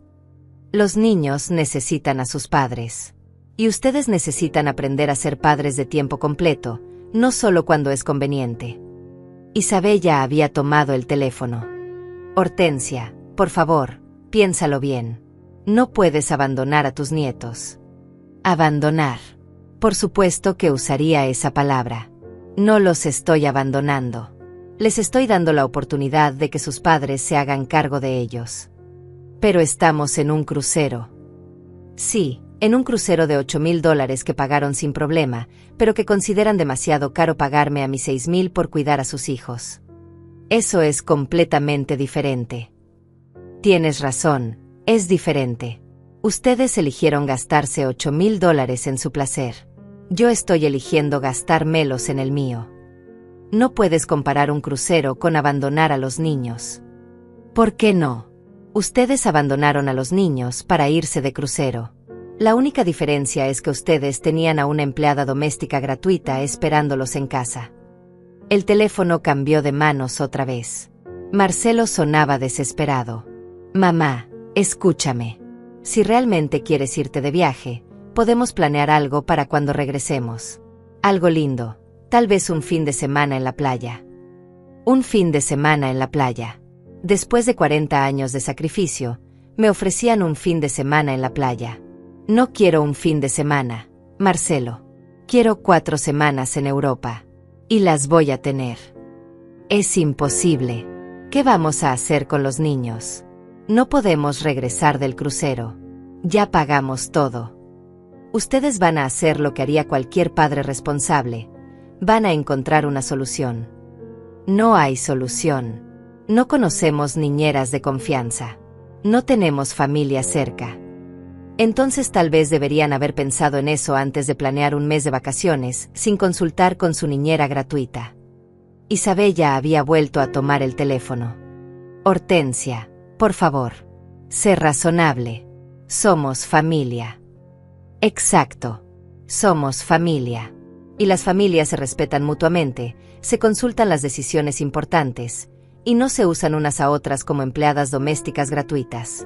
Los niños necesitan a sus padres. Y ustedes necesitan aprender a ser padres de tiempo completo, no solo cuando es conveniente. Isabella había tomado el teléfono. Hortensia, por favor, piénsalo bien. No puedes abandonar a tus nietos. Abandonar. Por supuesto que usaría esa palabra. No los estoy abandonando. Les estoy dando la oportunidad de que sus padres se hagan cargo de ellos. Pero estamos en un crucero. Sí, en un crucero de $8,000 que pagaron sin problema, pero que consideran demasiado caro pagarme a mis 6,000 por cuidar a sus hijos. Eso es completamente diferente. Tienes razón, es diferente. Ustedes eligieron gastarse $8,000 en su placer. Yo estoy eligiendo gastármelos en el mío. No puedes comparar un crucero con abandonar a los niños. ¿Por qué no? Ustedes abandonaron a los niños para irse de crucero. La única diferencia es que ustedes tenían a una empleada doméstica gratuita esperándolos en casa. El teléfono cambió de manos otra vez. Marcelo sonaba desesperado. Mamá, escúchame. Si realmente quieres irte de viaje, podemos planear algo para cuando regresemos. Algo lindo, tal vez un fin de semana en la playa. Un fin de semana en la playa. Después de 40 años de sacrificio, me ofrecían un fin de semana en la playa. No quiero un fin de semana, Marcelo. Quiero 4 semanas en Europa. Y las voy a tener. Es imposible. ¿Qué vamos a hacer con los niños? No podemos regresar del crucero. Ya pagamos todo. Ustedes van a hacer lo que haría cualquier padre responsable. Van a encontrar una solución. No hay solución. No conocemos niñeras de confianza. No tenemos familia cerca. Entonces tal vez deberían haber pensado en eso antes de planear un mes de vacaciones, sin consultar con su niñera gratuita. Isabella había vuelto a tomar el teléfono. Hortensia, por favor. Sé razonable. Somos familia. Exacto. Somos familia. Y las familias se respetan mutuamente, se consultan las decisiones importantes, y no se usan unas a otras como empleadas domésticas gratuitas.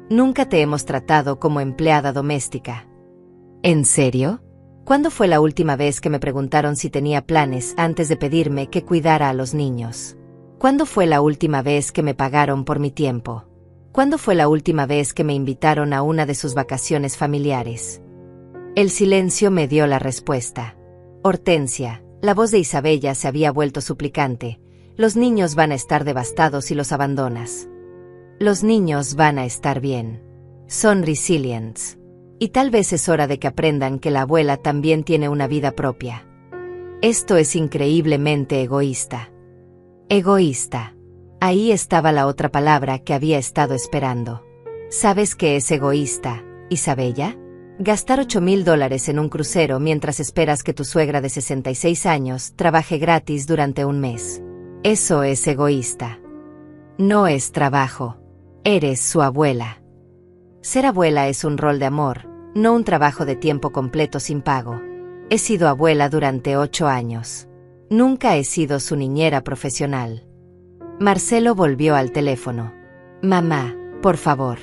Nunca te hemos tratado como empleada doméstica. ¿En serio? ¿Cuándo fue la última vez que me preguntaron si tenía planes antes de pedirme que cuidara a los niños? ¿Cuándo fue la última vez que me pagaron por mi tiempo? ¿Cuándo fue la última vez que me invitaron a una de sus vacaciones familiares? El silencio me dio la respuesta. Hortensia, la voz de Isabella se había vuelto suplicante. Los niños van a estar devastados si los abandonas. Los niños van a estar bien. Son resilients. Y tal vez es hora de que aprendan que la abuela también tiene una vida propia. Esto es increíblemente egoísta. Egoísta. Ahí estaba la otra palabra que había estado esperando. ¿Sabes qué es egoísta, Isabella? Gastar $8,000 en un crucero mientras esperas que tu suegra de 66 años trabaje gratis durante un mes. Eso es egoísta. No es trabajo. Eres su abuela. Ser abuela es un rol de amor, no un trabajo de tiempo completo sin pago. He sido abuela durante 8 años. Nunca he sido su niñera profesional. Marcelo volvió al teléfono. Mamá, por favor,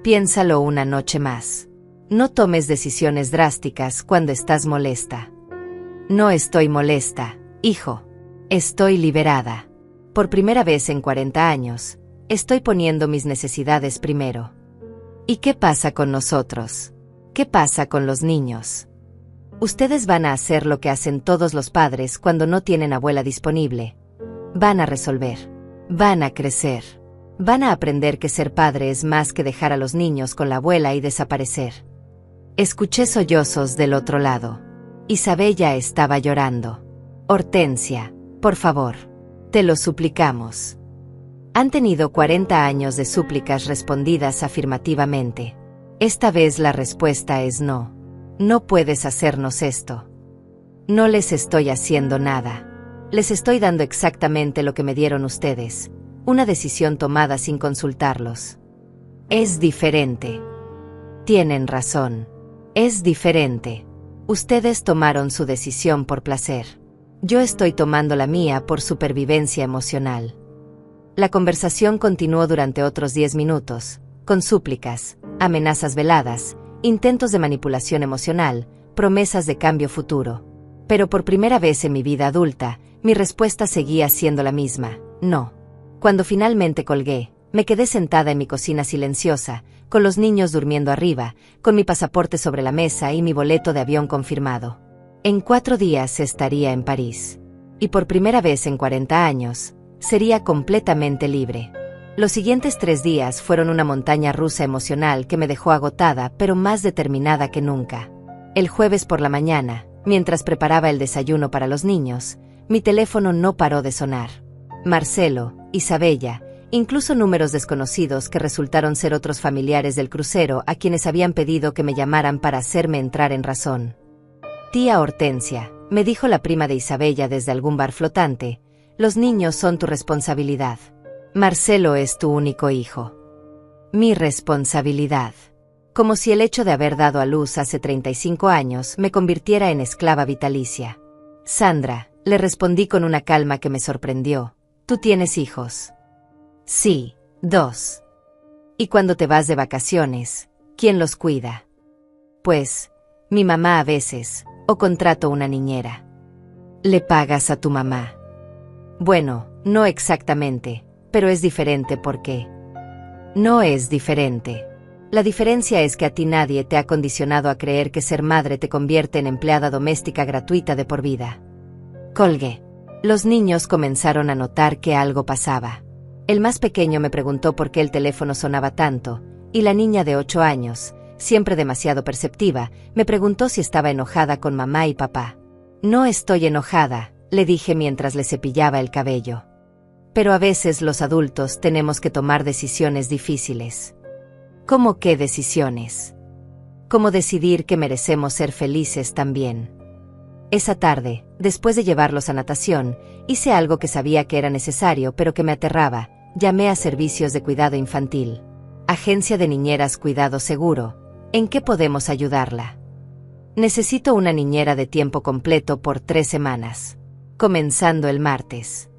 piénsalo una noche más. No tomes decisiones drásticas cuando estás molesta. No estoy molesta, hijo. Estoy liberada. Por primera vez en 40 años, estoy poniendo mis necesidades primero. ¿Y qué pasa con nosotros? ¿Qué pasa con los niños? Ustedes van a hacer lo que hacen todos los padres cuando no tienen abuela disponible. Van a resolver. Van a crecer. Van a aprender que ser padre es más que dejar a los niños con la abuela y desaparecer. Escuché sollozos del otro lado. Isabella estaba llorando. Hortensia, por favor. Te lo suplicamos. Han tenido 40 años de súplicas respondidas afirmativamente. Esta vez la respuesta es no. No puedes hacernos esto. No les estoy haciendo nada. Les estoy dando exactamente lo que me dieron ustedes. Una decisión tomada sin consultarlos. Es diferente. Tienen razón. Es diferente. Ustedes tomaron su decisión por placer. Yo estoy tomando la mía por supervivencia emocional. La conversación continuó durante otros 10 minutos, con súplicas, amenazas veladas, intentos de manipulación emocional, promesas de cambio futuro. Pero por primera vez en mi vida adulta, mi respuesta seguía siendo la misma, no. Cuando finalmente colgué, me quedé sentada en mi cocina silenciosa, con los niños durmiendo arriba, con mi pasaporte sobre la mesa y mi boleto de avión confirmado. En 4 días estaría en París. Y por primera vez en 40 años, sería completamente libre. Los siguientes 3 días fueron una montaña rusa emocional que me dejó agotada pero más determinada que nunca. El jueves por la mañana, mientras preparaba el desayuno para los niños, mi teléfono no paró de sonar. Marcelo, Isabella, incluso números desconocidos que resultaron ser otros familiares del crucero a quienes habían pedido que me llamaran para hacerme entrar en razón. Tía Hortensia, me dijo la prima de Isabella desde algún bar flotante, los niños son tu responsabilidad. Marcelo es tu único hijo. Mi responsabilidad. Como si el hecho de haber dado a luz hace 35 años me convirtiera en esclava vitalicia. Sandra, le respondí con una calma que me sorprendió. ¿Tú tienes hijos? Sí, 2. ¿Y cuando te vas de vacaciones, quién los cuida? Pues, mi mamá a veces, o contrato una niñera. ¿Le pagas a tu mamá? Bueno, no exactamente, pero es diferente porque... No es diferente. La diferencia es que a ti nadie te ha condicionado a creer que ser madre te convierte en empleada doméstica gratuita de por vida. Colgué. Los niños comenzaron a notar que algo pasaba. El más pequeño me preguntó por qué el teléfono sonaba tanto, y la niña de 8 años, siempre demasiado perceptiva, me preguntó si estaba enojada con mamá y papá. No estoy enojada, le dije mientras le cepillaba el cabello. Pero a veces los adultos tenemos que tomar decisiones difíciles. ¿Cómo qué decisiones? Como decidir que merecemos ser felices también. Esa tarde, después de llevarlos a natación, hice algo que sabía que era necesario pero que me aterraba. Llamé a Servicios de Cuidado Infantil. Agencia de Niñeras Cuidado Seguro. ¿En qué podemos ayudarla? Necesito una niñera de tiempo completo por 3 semanas. Comenzando el martes.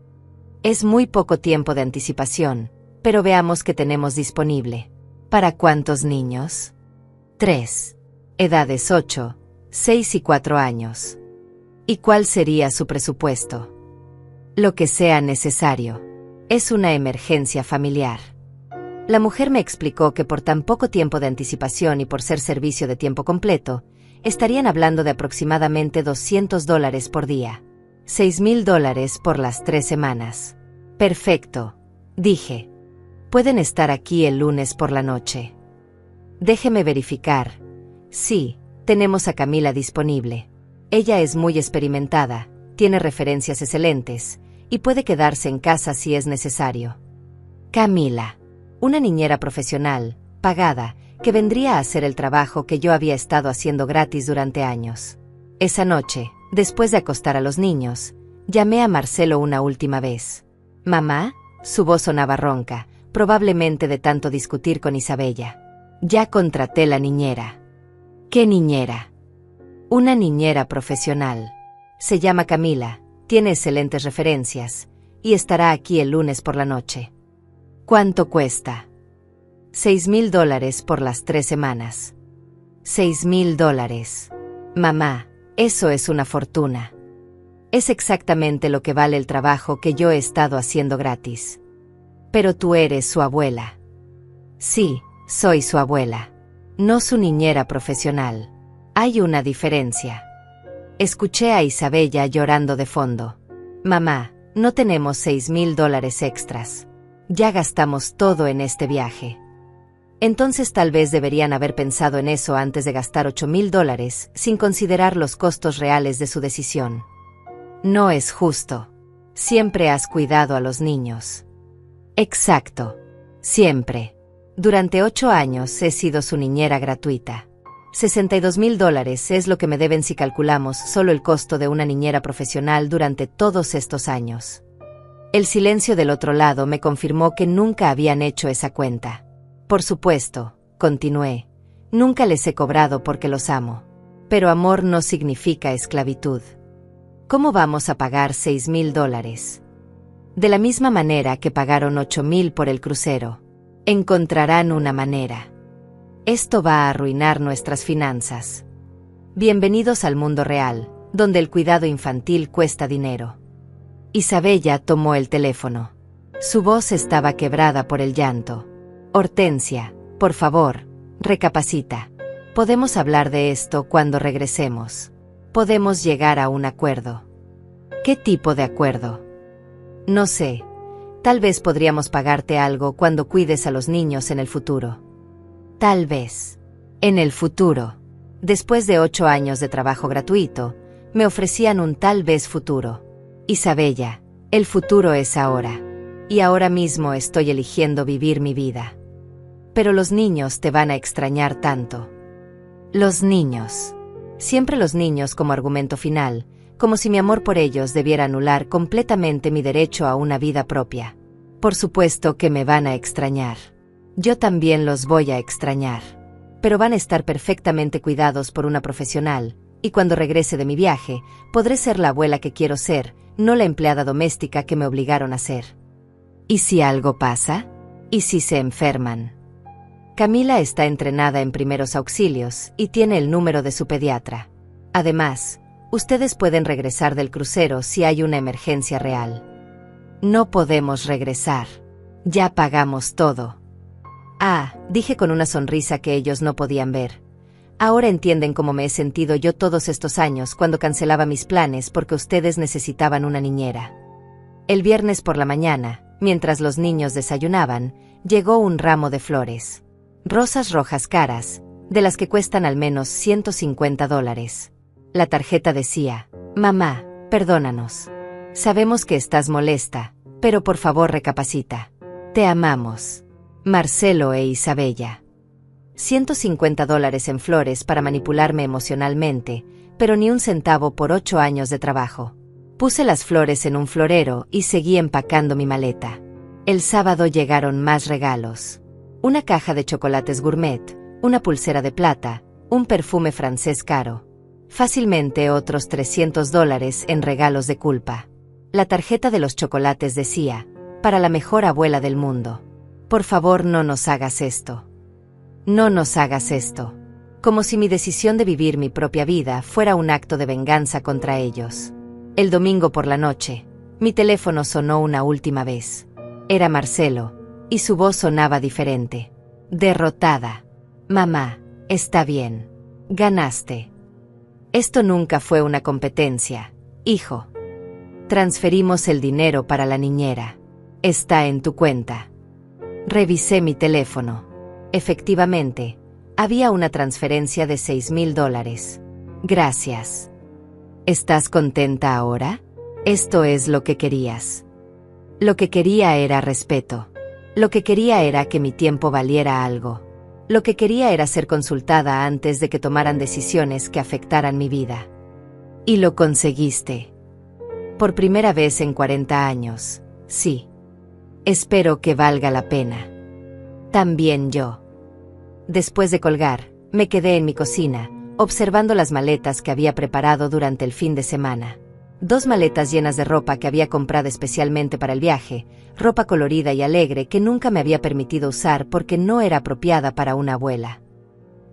Es muy poco tiempo de anticipación, pero veamos qué tenemos disponible. ¿Para cuántos niños? 3. Edades 8, 6 y 4 años. ¿Y cuál sería su presupuesto? Lo que sea necesario. Es una emergencia familiar. La mujer me explicó que por tan poco tiempo de anticipación y por ser servicio de tiempo completo, estarían hablando de aproximadamente $200 por día. $6,000 por las 3 semanas. Perfecto, dije. Pueden estar aquí el lunes por la noche. Déjeme verificar. Sí, tenemos a Camila disponible. Ella es muy experimentada, tiene referencias excelentes, y puede quedarse en casa si es necesario. Camila, una niñera profesional, pagada, que vendría a hacer el trabajo que yo había estado haciendo gratis durante años. Esa noche, después de acostar a los niños, llamé a Marcelo una última vez. ¿Mamá? Su voz sonaba ronca, probablemente de tanto discutir con Isabella. Ya contraté la niñera. ¿Qué niñera? Una niñera profesional. Se llama Camila, tiene excelentes referencias, y estará aquí el lunes por la noche. ¿Cuánto cuesta? $6,000 por las 3 semanas. $6,000. Mamá, eso es una fortuna. Es exactamente lo que vale el trabajo que yo he estado haciendo gratis. Pero tú eres su abuela. Sí, soy su abuela. No su niñera profesional. Hay una diferencia. Escuché a Isabella llorando de fondo. Mamá, No tenemos $6,000 extras. Ya gastamos todo en este viaje. Entonces tal vez deberían haber pensado en eso antes de gastar $8,000 sin considerar los costos reales de su decisión. No es justo. Siempre has cuidado a los niños. Exacto. Siempre. Durante 8 años he sido su niñera gratuita. $62,000 es lo que me deben si calculamos solo el costo de una niñera profesional durante todos estos años. El silencio del otro lado me confirmó que nunca habían hecho esa cuenta. Por supuesto, continué, nunca les he cobrado porque los amo. Pero amor no significa esclavitud. ¿Cómo vamos a pagar $6,000? De la misma manera que pagaron $8,000 por el crucero. Encontrarán una manera. Esto va a arruinar nuestras finanzas. Bienvenidos al mundo real, donde el cuidado infantil cuesta dinero. Isabella tomó el teléfono. Su voz estaba quebrada por el llanto. Hortensia, por favor, recapacita. Podemos hablar de esto cuando regresemos. Podemos llegar a un acuerdo. ¿Qué tipo de acuerdo? No sé. Tal vez podríamos pagarte algo cuando cuides a los niños en el futuro. Tal vez. En el futuro. Después de 8 años de trabajo gratuito, me ofrecían un tal vez futuro. Isabella, el futuro es ahora. Y ahora mismo estoy eligiendo vivir mi vida. Pero los niños te van a extrañar tanto. Los niños. Siempre los niños como argumento final, como si mi amor por ellos debiera anular completamente mi derecho a una vida propia. Por supuesto que me van a extrañar. Yo también los voy a extrañar. Pero van a estar perfectamente cuidados por una profesional, y cuando regrese de mi viaje, podré ser la abuela que quiero ser, no la empleada doméstica que me obligaron a ser. ¿Y si algo pasa? ¿Y si se enferman? Camila está entrenada en primeros auxilios y tiene el número de su pediatra. Además, ustedes pueden regresar del crucero si hay una emergencia real. No podemos regresar. Ya pagamos todo. Ah, dije con una sonrisa que ellos no podían ver. Ahora entienden cómo me he sentido yo todos estos años cuando cancelaba mis planes porque ustedes necesitaban una niñera. El viernes por la mañana, mientras los niños desayunaban, llegó un ramo de flores. Rosas rojas caras, de las que cuestan al menos $150. La tarjeta decía, «Mamá, perdónanos. Sabemos que estás molesta, pero por favor recapacita. Te amamos. Marcelo e Isabella». $150 en flores para manipularme emocionalmente, pero ni un centavo por 8 años de trabajo. Puse las flores en un florero y seguí empacando mi maleta. El sábado llegaron más regalos. Una caja de chocolates gourmet, una pulsera de plata, un perfume francés caro. Fácilmente otros $300 en regalos de culpa. La tarjeta de los chocolates decía, «Para la mejor abuela del mundo. Por favor no nos hagas esto. No nos hagas esto». Como si mi decisión de vivir mi propia vida fuera un acto de venganza contra ellos. El domingo por la noche, mi teléfono sonó una última vez. Era Marcelo, y su voz sonaba diferente. Derrotada. «Mamá, está bien. Ganaste. Esto nunca fue una competencia, hijo. Transferimos el dinero para la niñera. Está en tu cuenta». Revisé mi teléfono. Efectivamente, había una transferencia de $6,000. Gracias. ¿Estás contenta ahora? Esto es lo que querías. Lo que quería era respeto. Lo que quería era que mi tiempo valiera algo. Lo que quería era ser consultada antes de que tomaran decisiones que afectaran mi vida. Y lo conseguiste. Por primera vez en 40 años, sí. Espero que valga la pena. También yo. Después de colgar, me quedé en mi cocina, observando las maletas que había preparado durante el fin de semana. 2 maletas llenas de ropa que había comprado especialmente para el viaje, ropa colorida y alegre que nunca me había permitido usar porque no era apropiada para una abuela.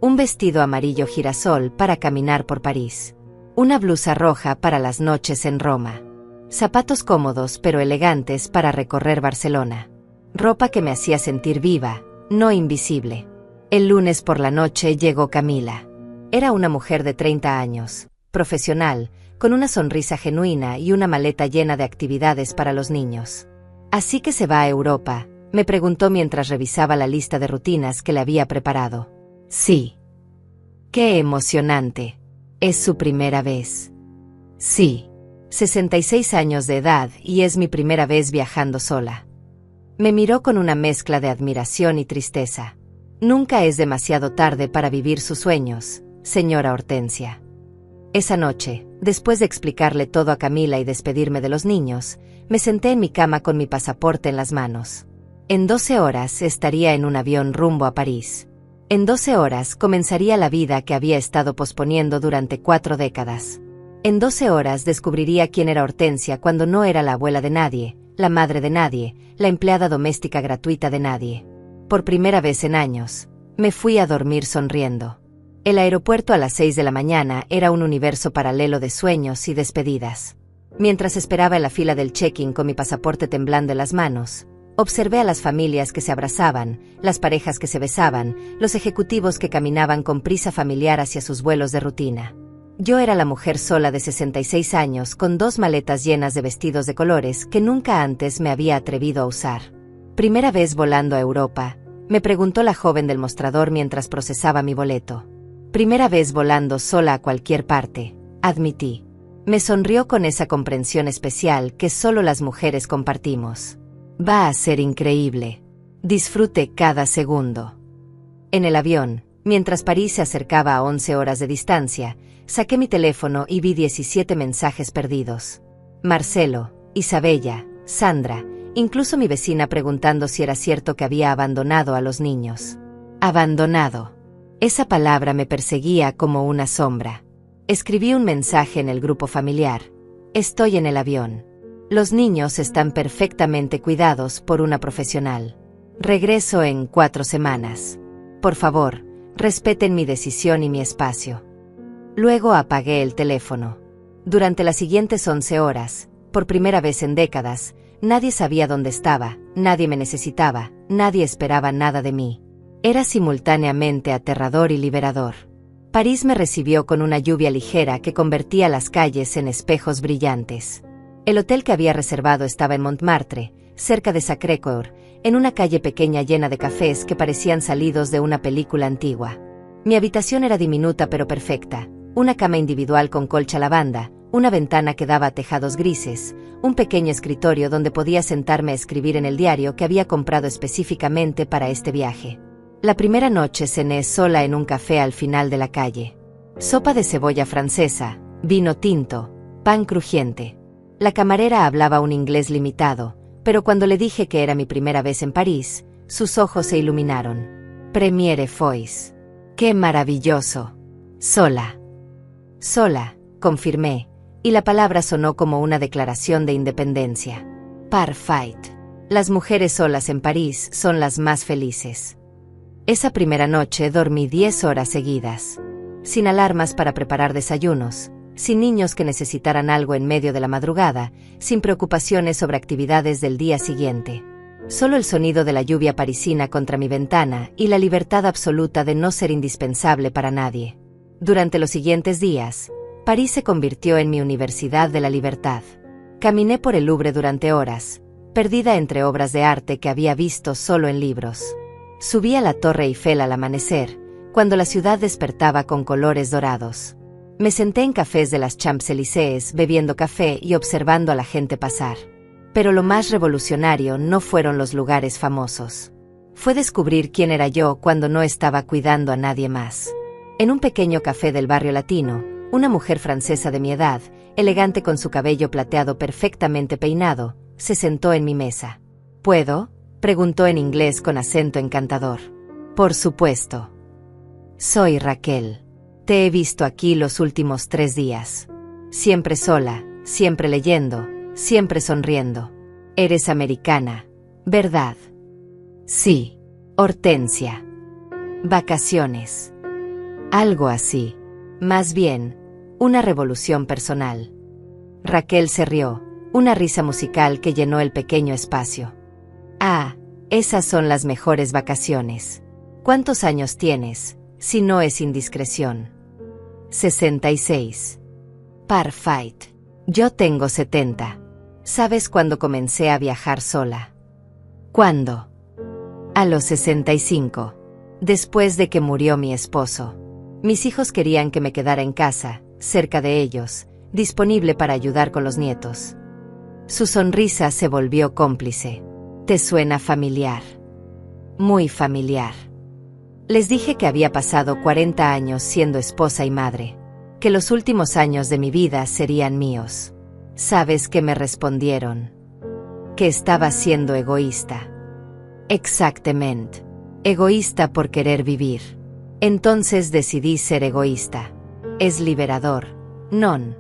Un vestido amarillo girasol para caminar por París. Una blusa roja para las noches en Roma. Zapatos cómodos pero elegantes para recorrer Barcelona. Ropa que me hacía sentir viva, no invisible. El lunes por la noche llegó Camila. Era una mujer de 30 años, profesional, con una sonrisa genuina y una maleta llena de actividades para los niños. «¿Así que se va a Europa?», me preguntó mientras revisaba la lista de rutinas que le había preparado. «Sí». «Qué emocionante. ¿Es su primera vez?» «Sí. 66 años de edad y es mi primera vez viajando sola». Me miró con una mezcla de admiración y tristeza. «Nunca es demasiado tarde para vivir sus sueños, señora Hortensia». Esa noche, después de explicarle todo a Camila y despedirme de los niños, me senté en mi cama con mi pasaporte en las manos. En 12 horas estaría en un avión rumbo a París. En 12 horas comenzaría la vida que había estado posponiendo durante 4 décadas. En 12 horas descubriría quién era Hortensia cuando no era la abuela de nadie, la madre de nadie, la empleada doméstica gratuita de nadie. Por primera vez en años, me fui a dormir sonriendo. El aeropuerto a las 6 de la mañana era un universo paralelo de sueños y despedidas. Mientras esperaba en la fila del check-in con mi pasaporte temblando en las manos, observé a las familias que se abrazaban, las parejas que se besaban, los ejecutivos que caminaban con prisa familiar hacia sus vuelos de rutina. Yo era la mujer sola de 66 años con 2 maletas llenas de vestidos de colores que nunca antes me había atrevido a usar. «¿Primera vez volando a Europa?», me preguntó la joven del mostrador mientras procesaba mi boleto. «Primera vez volando sola a cualquier parte», admití. Me sonrió con esa comprensión especial que solo las mujeres compartimos. «Va a ser increíble. Disfrute cada segundo». En el avión, mientras París se acercaba a 11 horas de distancia, saqué mi teléfono y vi 17 mensajes perdidos. Marcelo, Isabella, Sandra, incluso mi vecina preguntando si era cierto que había abandonado a los niños. Abandonado. Esa palabra me perseguía como una sombra. Escribí un mensaje en el grupo familiar. «Estoy en el avión. Los niños están perfectamente cuidados por una profesional. Regreso en 4 semanas. Por favor, respeten mi decisión y mi espacio». Luego apagué el teléfono. Durante las siguientes 11 horas, por primera vez en décadas, nadie sabía dónde estaba, nadie me necesitaba, nadie esperaba nada de mí. Era simultáneamente aterrador y liberador. París me recibió con una lluvia ligera que convertía las calles en espejos brillantes. El hotel que había reservado estaba en Montmartre, cerca de Sacré-Cœur, en una calle pequeña llena de cafés que parecían salidos de una película antigua. Mi habitación era diminuta pero perfecta, una cama individual con colcha lavanda, una ventana que daba a tejados grises, un pequeño escritorio donde podía sentarme a escribir en el diario que había comprado específicamente para este viaje. La primera noche cené sola en un café al final de la calle. Sopa de cebolla francesa, vino tinto, pan crujiente. La camarera hablaba un inglés limitado, pero cuando le dije que era mi primera vez en París, sus ojos se iluminaron. «Premiere fois. ¡Qué maravilloso! Sola». «Sola», confirmé, y la palabra sonó como una declaración de independencia. «Parfait. Las mujeres solas en París son las más felices». Esa primera noche dormí 10 horas seguidas. Sin alarmas para preparar desayunos, sin niños que necesitaran algo en medio de la madrugada, sin preocupaciones sobre actividades del día siguiente. Solo el sonido de la lluvia parisina contra mi ventana y la libertad absoluta de no ser indispensable para nadie. Durante los siguientes días, París se convirtió en mi universidad de la libertad. Caminé por el Louvre durante horas, perdida entre obras de arte que había visto solo en libros. Subí a la Torre Eiffel al amanecer, cuando la ciudad despertaba con colores dorados. Me senté en cafés de las Champs-Élysées bebiendo café y observando a la gente pasar. Pero lo más revolucionario no fueron los lugares famosos. Fue descubrir quién era yo cuando no estaba cuidando a nadie más. En un pequeño café del barrio latino, una mujer francesa de mi edad, elegante con su cabello plateado perfectamente peinado, se sentó en mi mesa. «¿Puedo?», preguntó en inglés con acento encantador. «Por supuesto. Soy Raquel. Te he visto aquí los últimos 3 días. Siempre sola, siempre leyendo, siempre sonriendo. Eres americana, ¿verdad?» «Sí, Hortensia. Vacaciones. Algo así. Más bien, una revolución personal». Raquel se rió, una risa musical que llenó el pequeño espacio. «Ah, esas son las mejores vacaciones. ¿Cuántos años tienes, si no es indiscreción?» 66. Parfait. Yo tengo 70. ¿Sabes cuándo comencé a viajar sola? ¿Cuándo? A los 65. Después de que murió mi esposo. Mis hijos querían que me quedara en casa, cerca de ellos, disponible para ayudar con los nietos. Su sonrisa se volvió cómplice. ¿Te suena familiar? Muy familiar. Les dije que había pasado 40 años siendo esposa y madre, que los últimos años de mi vida serían míos. ¿Sabes qué me respondieron? Que estaba siendo egoísta. Exactamente. Egoísta por querer vivir. Entonces decidí ser egoísta. Es liberador, ¿non?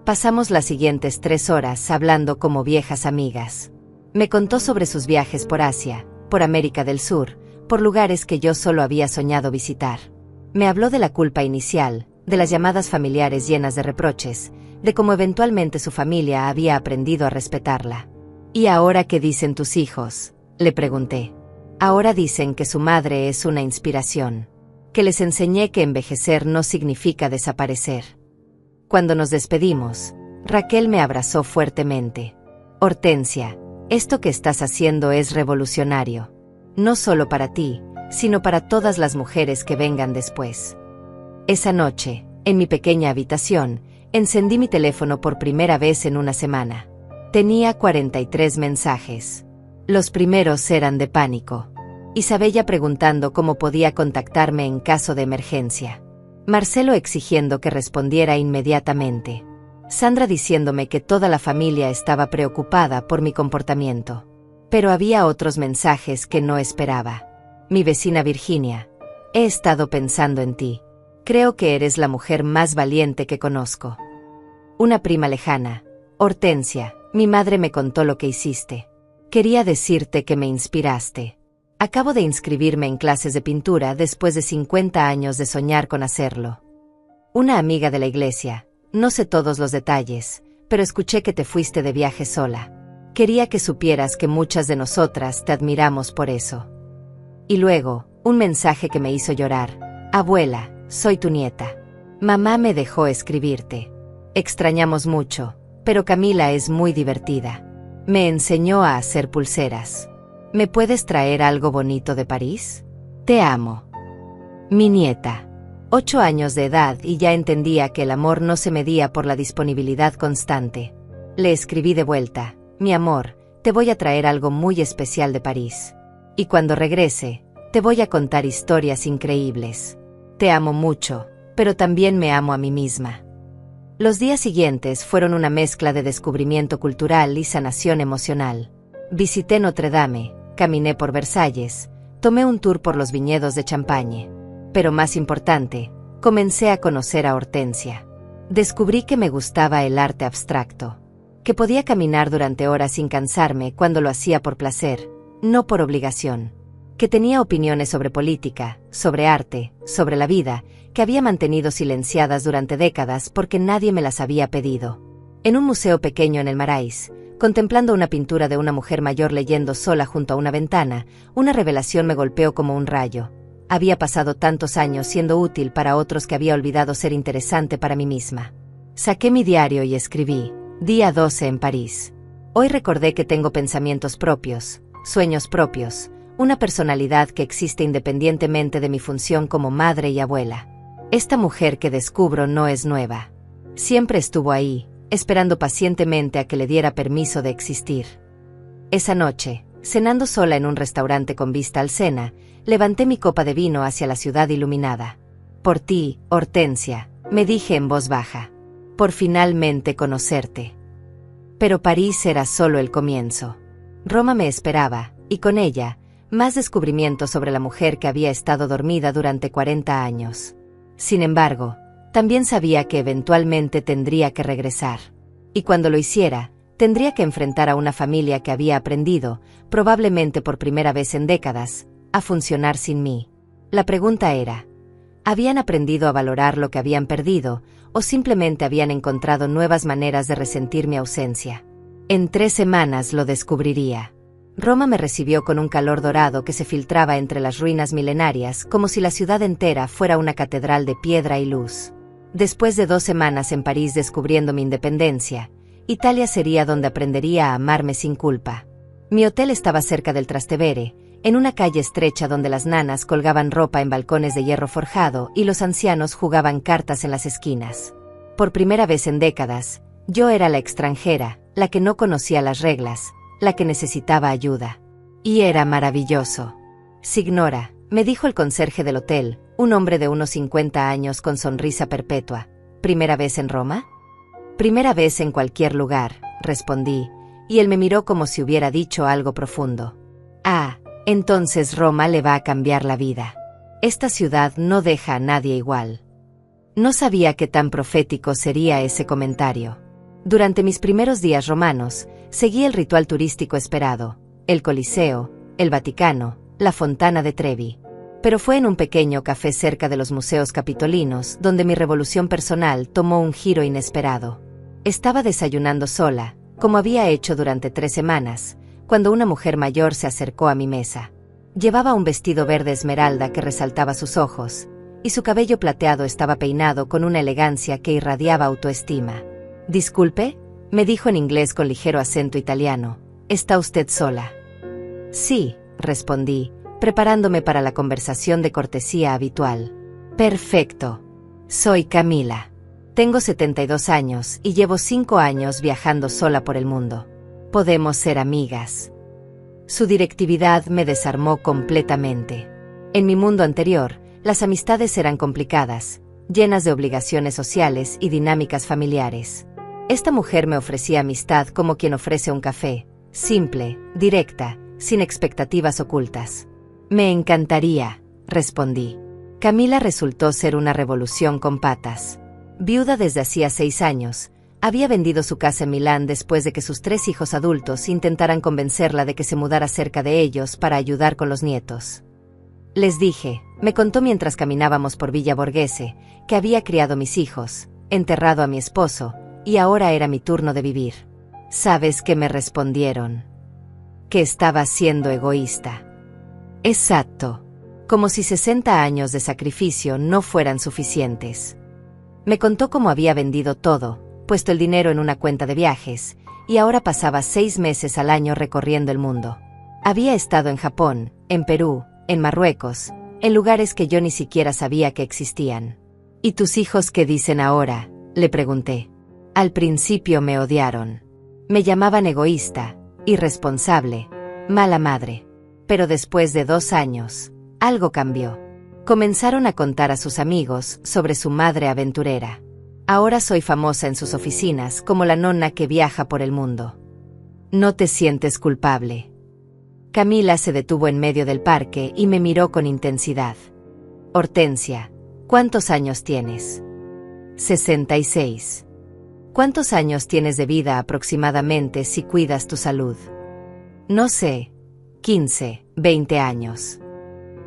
Pasamos las siguientes 3 horas hablando como viejas amigas. Me contó sobre sus viajes por Asia, por América del Sur, por lugares que yo solo había soñado visitar. Me habló de la culpa inicial, de las llamadas familiares llenas de reproches, de cómo eventualmente su familia había aprendido a respetarla. ¿Y ahora qué dicen tus hijos?, le pregunté. Ahora dicen que su madre es una inspiración, que les enseñé que envejecer no significa desaparecer. Cuando nos despedimos, Raquel me abrazó fuertemente. Hortensia, esto que estás haciendo es revolucionario. No solo para ti, sino para todas las mujeres que vengan después. Esa noche, en mi pequeña habitación, encendí mi teléfono por primera vez en una semana. Tenía 43 mensajes. Los primeros eran de pánico. Isabella preguntando cómo podía contactarme en caso de emergencia. Marcelo exigiendo que respondiera inmediatamente. Sandra diciéndome que toda la familia estaba preocupada por mi comportamiento. Pero había otros mensajes que no esperaba. Mi vecina Virginia. He estado pensando en ti. Creo que eres la mujer más valiente que conozco. Una prima lejana. Hortensia, mi madre me contó lo que hiciste. Quería decirte que me inspiraste. Acabo de inscribirme en clases de pintura después de 50 años de soñar con hacerlo. Una amiga de la iglesia. No sé todos los detalles, pero escuché que te fuiste de viaje sola. Quería que supieras que muchas de nosotras te admiramos por eso. Y luego, un mensaje que me hizo llorar. Abuela, soy tu nieta. Mamá me dejó escribirte. Extrañamos mucho, pero Camila es muy divertida. Me enseñó a hacer pulseras. ¿Me puedes traer algo bonito de París? Te amo. Mi nieta. 8 años de edad y ya entendía que el amor no se medía por la disponibilidad constante. Le escribí de vuelta. Mi amor, te voy a traer algo muy especial de París. Y cuando regrese, te voy a contar historias increíbles. Te amo mucho, pero también me amo a mí misma. Los días siguientes fueron una mezcla de descubrimiento cultural y sanación emocional. Visité Notre Dame, caminé por Versalles, tomé un tour por los viñedos de Champagne. Pero más importante, comencé a conocer a Hortensia. Descubrí que me gustaba el arte abstracto, que podía caminar durante horas sin cansarme cuando lo hacía por placer, no por obligación, que tenía opiniones sobre política, sobre arte, sobre la vida, que había mantenido silenciadas durante décadas porque nadie me las había pedido. En un museo pequeño en el Marais, contemplando una pintura de una mujer mayor leyendo sola junto a una ventana, una revelación me golpeó como un rayo. Había pasado tantos años siendo útil para otros que había olvidado ser interesante para mí misma. Saqué mi diario y escribí, día 12 en París. Hoy recordé que tengo pensamientos propios, sueños propios, una personalidad que existe independientemente de mi función como madre y abuela. Esta mujer que descubro no es nueva. Siempre estuvo ahí, esperando pacientemente a que le diera permiso de existir. Esa noche, cenando sola en un restaurante con vista al Sena, levanté mi copa de vino hacia la ciudad iluminada. Por ti, Hortensia, me dije en voz baja. Por finalmente conocerte. Pero París era solo el comienzo. Roma me esperaba, y con ella, más descubrimientos sobre la mujer que había estado dormida durante 40 años. Sin embargo, también sabía que eventualmente tendría que regresar. Y cuando lo hiciera, tendría que enfrentar a una familia que había aprendido, probablemente por primera vez en décadas, a funcionar sin mí. La pregunta era, ¿habían aprendido a valorar lo que habían perdido, o simplemente habían encontrado nuevas maneras de resentir mi ausencia? En 3 semanas lo descubriría. Roma me recibió con un calor dorado que se filtraba entre las ruinas milenarias como si la ciudad entera fuera una catedral de piedra y luz. Después de 2 semanas en París descubriendo mi independencia, Italia sería donde aprendería a amarme sin culpa. Mi hotel estaba cerca del Trastevere, en una calle estrecha donde las nanas colgaban ropa en balcones de hierro forjado y los ancianos jugaban cartas en las esquinas. Por primera vez en décadas, yo era la extranjera, la que no conocía las reglas, la que necesitaba ayuda. Y era maravilloso. Signora, me dijo el conserje del hotel, un hombre de unos 50 años con sonrisa perpetua. ¿Primera vez en Roma? Primera vez en cualquier lugar, respondí, y él me miró como si hubiera dicho algo profundo. Ah, entonces Roma le va a cambiar la vida. Esta ciudad no deja a nadie igual. No sabía qué tan profético sería ese comentario. Durante mis primeros días romanos, seguí el ritual turístico esperado, el Coliseo, el Vaticano, la Fontana de Trevi. Pero fue en un pequeño café cerca de los museos capitolinos donde mi revolución personal tomó un giro inesperado. Estaba desayunando sola, como había hecho durante 3 semanas, cuando una mujer mayor se acercó a mi mesa. Llevaba un vestido verde esmeralda que resaltaba sus ojos, y su cabello plateado estaba peinado con una elegancia que irradiaba autoestima. «Disculpe», me dijo en inglés con ligero acento italiano, «¿está usted sola?» «Sí», respondí, preparándome para la conversación de cortesía habitual. «Perfecto. Soy Camila. Tengo 72 años y llevo 5 años viajando sola por el mundo. Podemos ser amigas». Su directividad me desarmó completamente. En mi mundo anterior, las amistades eran complicadas, llenas de obligaciones sociales y dinámicas familiares. Esta mujer me ofrecía amistad como quien ofrece un café, simple, directa, sin expectativas ocultas. «Me encantaría», respondí. Camila resultó ser una revolución con patas. Viuda desde hacía 6 años, había vendido su casa en Milán después de que sus 3 hijos adultos intentaran convencerla de que se mudara cerca de ellos para ayudar con los nietos. Les dije, me contó mientras caminábamos por Villa Borghese, que había criado mis hijos, enterrado a mi esposo, y ahora era mi turno de vivir. ¿Sabes qué me respondieron? Que estaba siendo egoísta. Exacto. Como si 60 años de sacrificio no fueran suficientes. Me contó cómo había vendido todo, puesto el dinero en una cuenta de viajes, y ahora pasaba 6 meses al año recorriendo el mundo. Había estado en Japón, en Perú, en Marruecos, en lugares que yo ni siquiera sabía que existían. ¿Y tus hijos qué dicen ahora?, le pregunté. Al principio me odiaron. Me llamaban egoísta, irresponsable, mala madre. Pero después de 2 años, algo cambió. Comenzaron a contar a sus amigos sobre su madre aventurera. Ahora soy famosa en sus oficinas como la nonna que viaja por el mundo. ¿No te sientes culpable? Camila se detuvo en medio del parque y me miró con intensidad. Hortensia, ¿cuántos años tienes? 66. ¿Cuántos años tienes de vida aproximadamente si cuidas tu salud? No sé. 15, 20 años.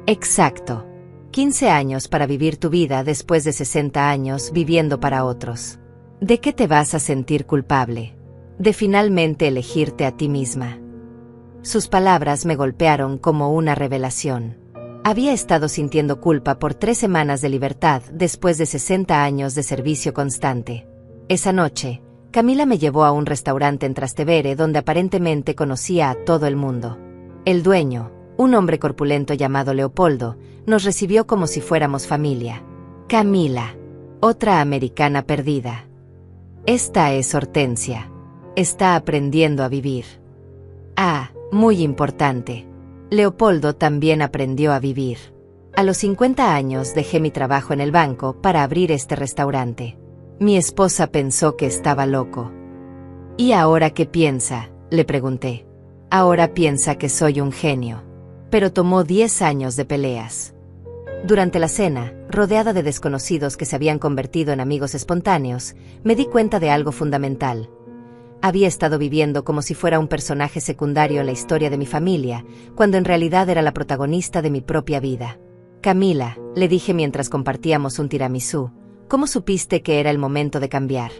Exacto. 15 años para vivir tu vida después de 60 años viviendo para otros. ¿De qué te vas a sentir culpable? De finalmente elegirte a ti misma. Sus palabras me golpearon como una revelación. Había estado sintiendo culpa por 3 semanas de libertad después de 60 años de servicio constante. Esa noche, Camila me llevó a un restaurante en Trastevere donde aparentemente conocía a todo el mundo. El dueño, un hombre corpulento llamado Leopoldo, nos recibió como si fuéramos familia. Camila, otra americana perdida. Esta es Hortensia. Está aprendiendo a vivir. Ah, muy importante. Leopoldo también aprendió a vivir. A los 50 años dejé mi trabajo en el banco para abrir este restaurante. Mi esposa pensó que estaba loco. ¿Y ahora qué piensa?, le pregunté. Ahora piensa que soy un genio. Pero tomó 10 años de peleas. Durante la cena, rodeada de desconocidos que se habían convertido en amigos espontáneos, me di cuenta de algo fundamental. Había estado viviendo como si fuera un personaje secundario en la historia de mi familia, cuando en realidad era la protagonista de mi propia vida. Camila, le dije mientras compartíamos un tiramisú, ¿cómo supiste que era el momento de cambiar?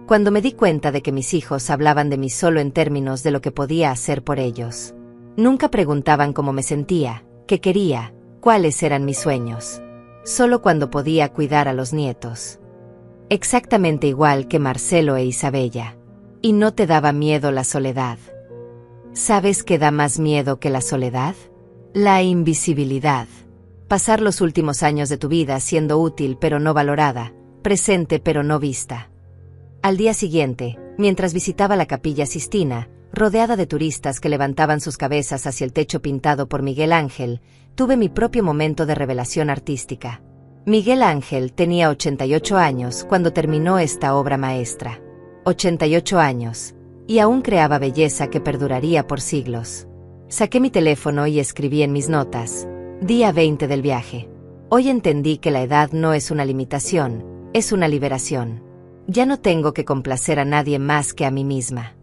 Cuando me di cuenta de que mis hijos hablaban de mí solo en términos de lo que podía hacer por ellos. Nunca preguntaban cómo me sentía, qué quería, cuáles eran mis sueños. Solo cuando podía cuidar a los nietos. exactamente igual que Marcelo e Isabella. ¿Y no te daba miedo la soledad? ¿Sabes qué da más miedo que la soledad? La invisibilidad. Pasar los últimos años de tu vida siendo útil pero no valorada, presente pero no vista. Al día siguiente, mientras visitaba la Capilla Sistina, rodeada de turistas que levantaban sus cabezas hacia el techo pintado por Miguel Ángel, tuve mi propio momento de revelación artística. Miguel Ángel tenía 88 años cuando terminó esta obra maestra. 88 años. Y aún creaba belleza que perduraría por siglos. Saqué mi teléfono y escribí en mis notas: Día 20 del viaje. Hoy entendí que la edad no es una limitación, es una liberación. Ya no tengo que complacer a nadie más que a mí misma.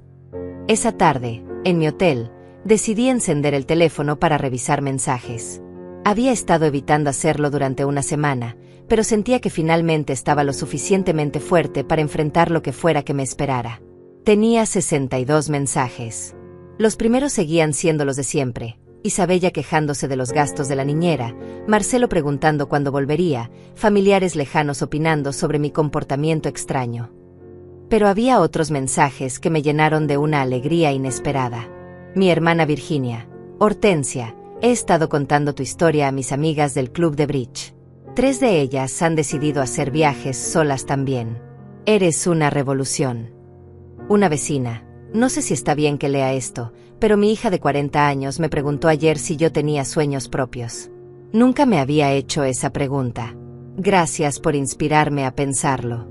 Esa tarde, en mi hotel, decidí encender el teléfono para revisar mensajes. Había estado evitando hacerlo durante una semana, pero sentía que finalmente estaba lo suficientemente fuerte para enfrentar lo que fuera que me esperara. Tenía 62 mensajes. Los primeros seguían siendo los de siempre: Isabella quejándose de los gastos de la niñera, Marcelo preguntando cuándo volvería, familiares lejanos opinando sobre mi comportamiento extraño. Pero había otros mensajes que me llenaron de una alegría inesperada. Mi hermana Virginia: Hortensia, he estado contando tu historia a mis amigas del club de bridge. 3 de ellas han decidido hacer viajes solas también. Eres una revolución. Una vecina: no sé si está bien que lea esto, pero mi hija de 40 años me preguntó ayer si yo tenía sueños propios. Nunca me había hecho esa pregunta. Gracias por inspirarme a pensarlo.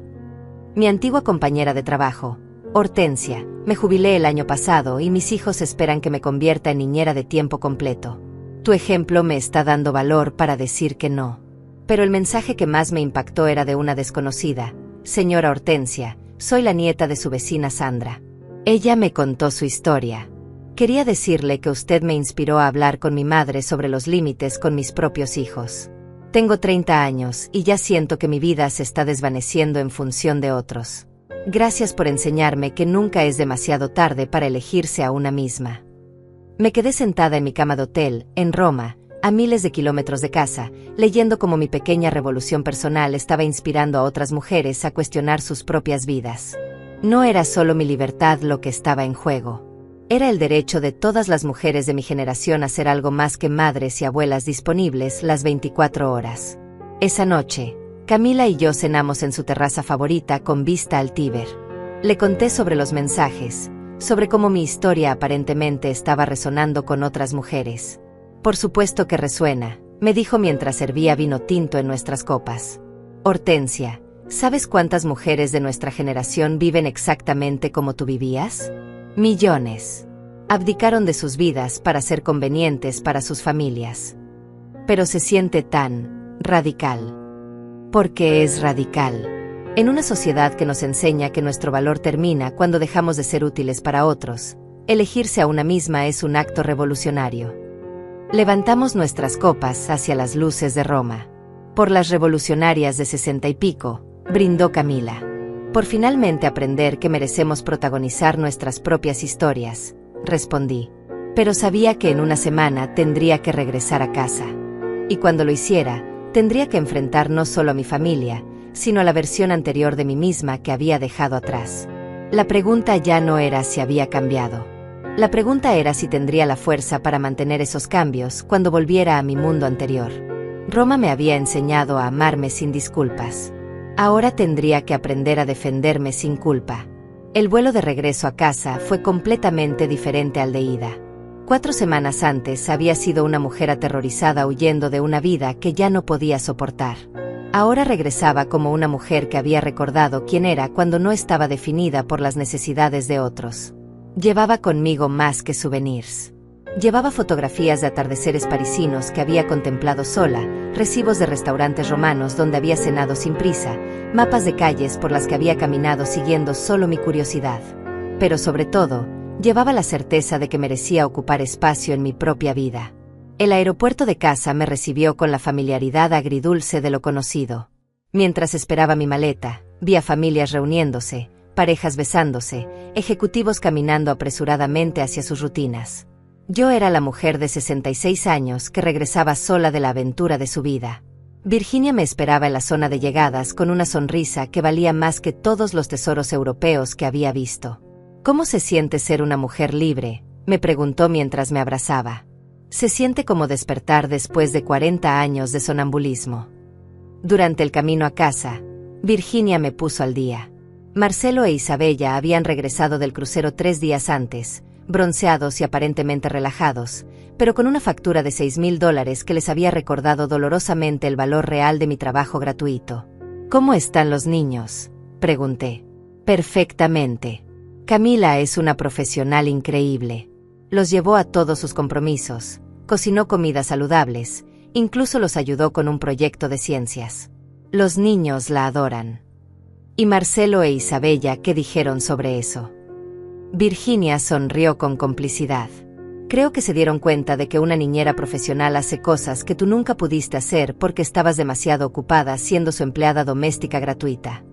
Mi antigua compañera de trabajo: Hortensia, me jubilé el año pasado y mis hijos esperan que me convierta en niñera de tiempo completo. Tu ejemplo me está dando valor para decir que no. Pero el mensaje que más me impactó era de una desconocida: Señora Hortensia, soy la nieta de su vecina Sandra. Ella me contó su historia. Quería decirle que usted me inspiró a hablar con mi madre sobre los límites con mis propios hijos. Tengo 30 años y ya siento que mi vida se está desvaneciendo en función de otros. Gracias por enseñarme que nunca es demasiado tarde para elegirse a una misma. Me quedé sentada en mi cama de hotel, en Roma, a miles de kilómetros de casa, leyendo cómo mi pequeña revolución personal estaba inspirando a otras mujeres a cuestionar sus propias vidas. No era solo mi libertad lo que estaba en juego. Era el derecho de todas las mujeres de mi generación a ser algo más que madres y abuelas disponibles las 24 horas. Esa noche, Camila y yo cenamos en su terraza favorita con vista al Tíber. Le conté sobre los mensajes, sobre cómo mi historia aparentemente estaba resonando con otras mujeres. Por supuesto que resuena, me dijo mientras servía vino tinto en nuestras copas. Hortensia, ¿sabes cuántas mujeres de nuestra generación viven exactamente como tú vivías? Millones. Abdicaron de sus vidas para ser convenientes para sus familias. Pero se siente tan radical. Porque es radical. En una sociedad que nos enseña que nuestro valor termina cuando dejamos de ser útiles para otros, elegirse a una misma es un acto revolucionario. Levantamos nuestras copas hacia las luces de Roma. Por las revolucionarias de 60 y pico, brindó Camila. Por finalmente aprender que merecemos protagonizar nuestras propias historias, respondí. Pero sabía que en una semana tendría que regresar a casa. Y cuando lo hiciera, tendría que enfrentar no solo a mi familia, sino a la versión anterior de mí misma que había dejado atrás. La pregunta ya no era si había cambiado. La pregunta era si tendría la fuerza para mantener esos cambios cuando volviera a mi mundo anterior. Roma me había enseñado a amarme sin disculpas. Ahora tendría que aprender a defenderme sin culpa. El vuelo de regreso a casa fue completamente diferente al de ida. 4 semanas antes había sido una mujer aterrorizada huyendo de una vida que ya no podía soportar. Ahora regresaba como una mujer que había recordado quién era cuando no estaba definida por las necesidades de otros. Llevaba conmigo más que souvenirs. Llevaba fotografías de atardeceres parisinos que había contemplado sola, recibos de restaurantes romanos donde había cenado sin prisa, mapas de calles por las que había caminado siguiendo solo mi curiosidad. Pero sobre todo, llevaba la certeza de que merecía ocupar espacio en mi propia vida. El aeropuerto de casa me recibió con la familiaridad agridulce de lo conocido. Mientras esperaba mi maleta, vi a familias reuniéndose, parejas besándose, ejecutivos caminando apresuradamente hacia sus rutinas. Yo era la mujer de 66 años que regresaba sola de la aventura de su vida. Virginia me esperaba en la zona de llegadas con una sonrisa que valía más que todos los tesoros europeos que había visto. ¿Cómo se siente ser una mujer libre?, me preguntó mientras me abrazaba. Se siente como despertar después de 40 años de sonambulismo. Durante el camino a casa, Virginia me puso al día. Marcelo e Isabella habían regresado del crucero 3 días antes, bronceados y aparentemente relajados, pero con una factura de $6,000 que les había recordado dolorosamente el valor real de mi trabajo gratuito. ¿Cómo están los niños?, pregunté. Perfectamente. Camila es una profesional increíble. Los llevó a todos sus compromisos, cocinó comidas saludables, incluso los ayudó con un proyecto de ciencias. Los niños la adoran. ¿Y Marcelo e Isabella qué dijeron sobre eso? Virginia sonrió con complicidad. Creo que se dieron cuenta de que una niñera profesional hace cosas que tú nunca pudiste hacer porque estabas demasiado ocupada siendo su empleada doméstica gratuita.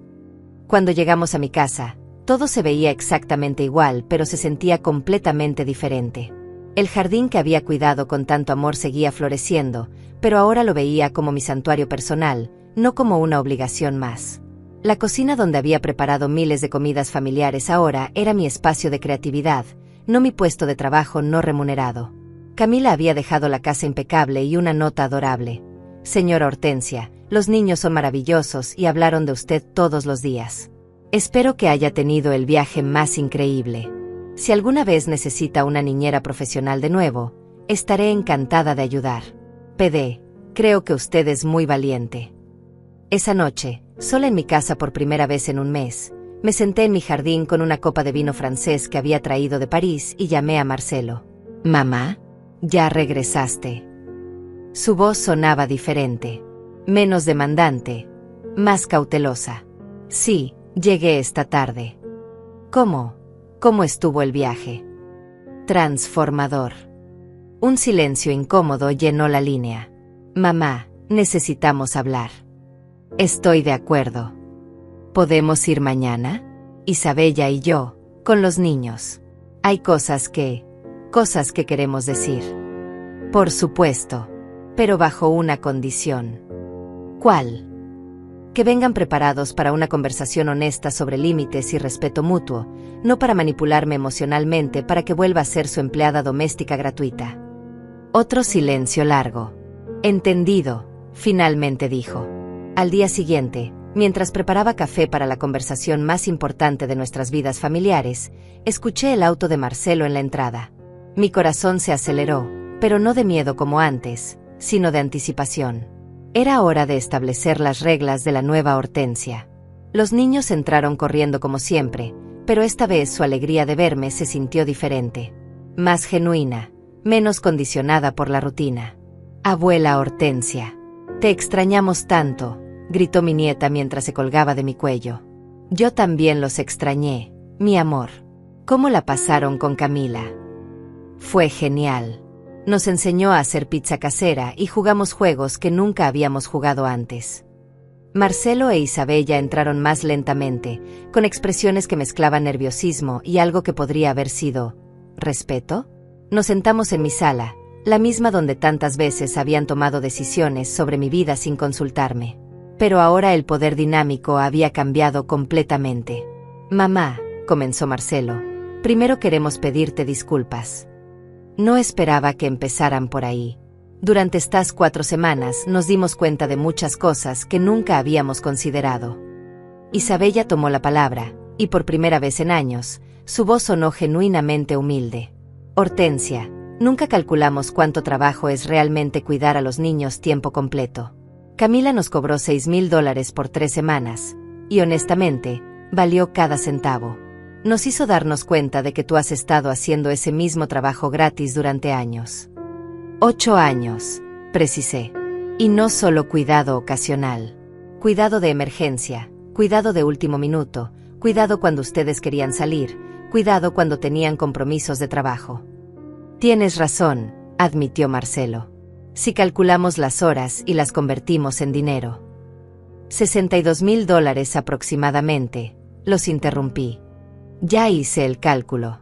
Cuando llegamos a mi casa, todo se veía exactamente igual, pero se sentía completamente diferente. El jardín que había cuidado con tanto amor seguía floreciendo, pero ahora lo veía como mi santuario personal, no como una obligación más. La cocina donde había preparado miles de comidas familiares ahora era mi espacio de creatividad, no mi puesto de trabajo no remunerado. Camila había dejado la casa impecable y una nota adorable. Señora Hortensia, los niños son maravillosos y hablaron de usted todos los días. Espero que haya tenido el viaje más increíble. Si alguna vez necesita una niñera profesional de nuevo, estaré encantada de ayudar. PD, creo que usted es muy valiente. Esa noche, sola en mi casa por primera vez en un mes, me senté en mi jardín con una copa de vino francés que había traído de París y llamé a Marcelo. «Mamá, ya regresaste». Su voz sonaba diferente, menos demandante, más cautelosa. «Sí, llegué esta tarde». «¿Cómo? ¿Cómo estuvo el viaje?» «Transformador». Un silencio incómodo llenó la línea. «Mamá, necesitamos hablar». «Estoy de acuerdo. ¿Podemos ir mañana?» Isabella y yo, con los niños. Hay cosas que queremos decir. Por supuesto, pero bajo una condición. ¿Cuál? Que vengan preparados para una conversación honesta sobre límites y respeto mutuo, no para manipularme emocionalmente para que vuelva a ser su empleada doméstica gratuita. Otro silencio largo. «Entendido», finalmente dijo. Al día siguiente, mientras preparaba café para la conversación más importante de nuestras vidas familiares, escuché el auto de Marcelo en la entrada. Mi corazón se aceleró, pero no de miedo como antes, sino de anticipación. Era hora de establecer las reglas de la nueva Hortensia. Los niños entraron corriendo como siempre, pero esta vez su alegría de verme se sintió diferente. Más genuina, menos condicionada por la rutina. «Abuela Hortensia, te extrañamos tanto», gritó mi nieta mientras se colgaba de mi cuello. «Yo también los extrañé, mi amor». «¿Cómo la pasaron con Camila?» «Fue genial. Nos enseñó a hacer pizza casera y jugamos juegos que nunca habíamos jugado antes». Marcelo e Isabella entraron más lentamente, con expresiones que mezclaban nerviosismo y algo que podría haber sido respeto. Nos sentamos en mi sala, la misma donde tantas veces habían tomado decisiones sobre mi vida sin consultarme. Pero ahora el poder dinámico había cambiado completamente. «Mamá», comenzó Marcelo, «primero queremos pedirte disculpas. No esperaba que empezaran por ahí. Durante estas 4 semanas nos dimos cuenta de muchas cosas que nunca habíamos considerado». Isabella tomó la palabra, y por primera vez en años, su voz sonó genuinamente humilde. «Hortensia, nunca calculamos cuánto trabajo es realmente cuidar a los niños tiempo completo. Camila nos cobró $6,000 por 3 semanas, y honestamente, valió cada centavo. Nos hizo darnos cuenta de que tú has estado haciendo ese mismo trabajo gratis durante años». 8 años, precisé. Y no solo cuidado ocasional. Cuidado de emergencia, cuidado de último minuto, cuidado cuando ustedes querían salir, cuidado cuando tenían compromisos de trabajo. «Tienes razón», admitió Marcelo. «Si calculamos las horas y las convertimos en dinero». $62,000 aproximadamente, los interrumpí. Ya hice el cálculo.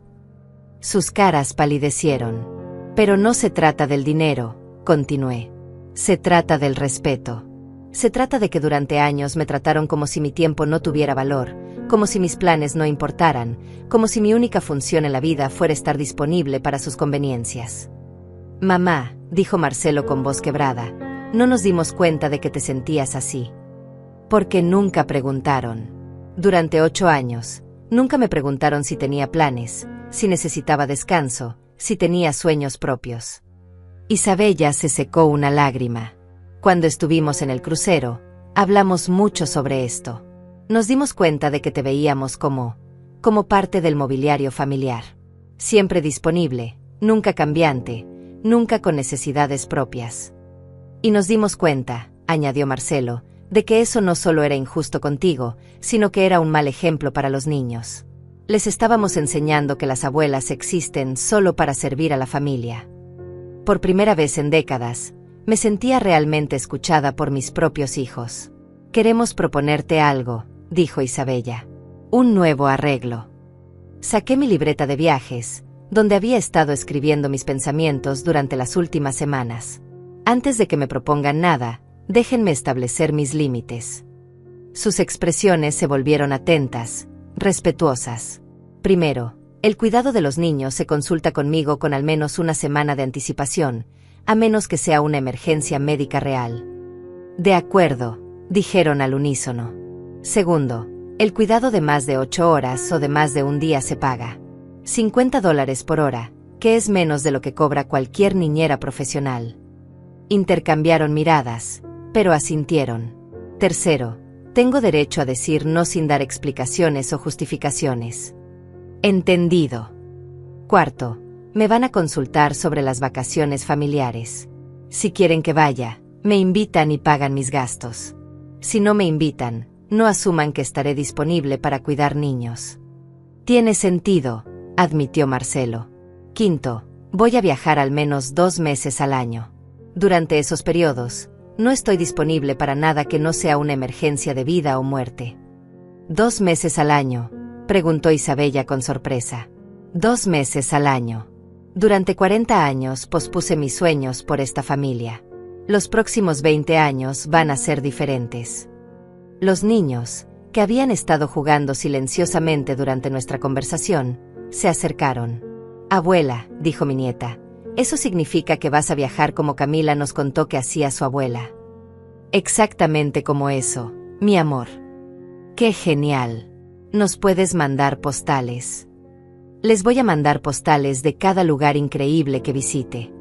Sus caras palidecieron. «Pero no se trata del dinero», continué. «Se trata del respeto. Se trata de que durante años me trataron como si mi tiempo no tuviera valor, como si mis planes no importaran, como si mi única función en la vida fuera estar disponible para sus conveniencias. Mamá, dijo Marcelo con voz quebrada, no nos dimos cuenta de que te sentías así. Porque nunca preguntaron. Durante 8 años, nunca me preguntaron si tenía planes, si necesitaba descanso, si tenía sueños propios. Isabella se secó una lágrima. Cuando estuvimos en el crucero, hablamos mucho sobre esto. Nos dimos cuenta de que te veíamos como parte del mobiliario familiar. Siempre disponible, nunca cambiante, nunca con necesidades propias. Y nos dimos cuenta, añadió Marcelo, de que eso no solo era injusto contigo, sino que era un mal ejemplo para los niños. Les estábamos enseñando que las abuelas existen solo para servir a la familia. Por primera vez en décadas, me sentía realmente escuchada por mis propios hijos. Queremos proponerte algo, dijo Isabella. Un nuevo arreglo. Saqué mi libreta de viajes, donde había estado escribiendo mis pensamientos durante las últimas semanas. Antes de que me propongan nada, déjenme establecer mis límites. Sus expresiones se volvieron atentas, respetuosas. Primero, el cuidado de los niños se consulta conmigo con al menos una semana de anticipación, a menos que sea una emergencia médica real. De acuerdo, dijeron al unísono. Segundo, el cuidado de más de 8 horas o de más de un día se paga. $50 por hora, que es menos de lo que cobra cualquier niñera profesional. Intercambiaron miradas, pero asintieron. Tercero, tengo derecho a decir no sin dar explicaciones o justificaciones. Entendido. Cuarto, me van a consultar sobre las vacaciones familiares. Si quieren que vaya, me invitan y pagan mis gastos. Si no me invitan, no asuman que estaré disponible para cuidar niños. Tiene sentido, admitió Marcelo. Quinto, voy a viajar al menos 2 meses al año. Durante esos periodos, no estoy disponible para nada que no sea una emergencia de vida o muerte. ¿2 meses al año?, preguntó Isabella con sorpresa. 2 meses al año. Durante 40 años pospuse mis sueños por esta familia. Los próximos 20 años van a ser diferentes. Los niños, que habían estado jugando silenciosamente durante nuestra conversación, se acercaron. Abuela, dijo mi nieta, eso significa que vas a viajar como Camila nos contó que hacía su abuela. Exactamente como eso, mi amor. ¡Qué genial! ¿Nos puedes mandar postales? Les voy a mandar postales de cada lugar increíble que visite.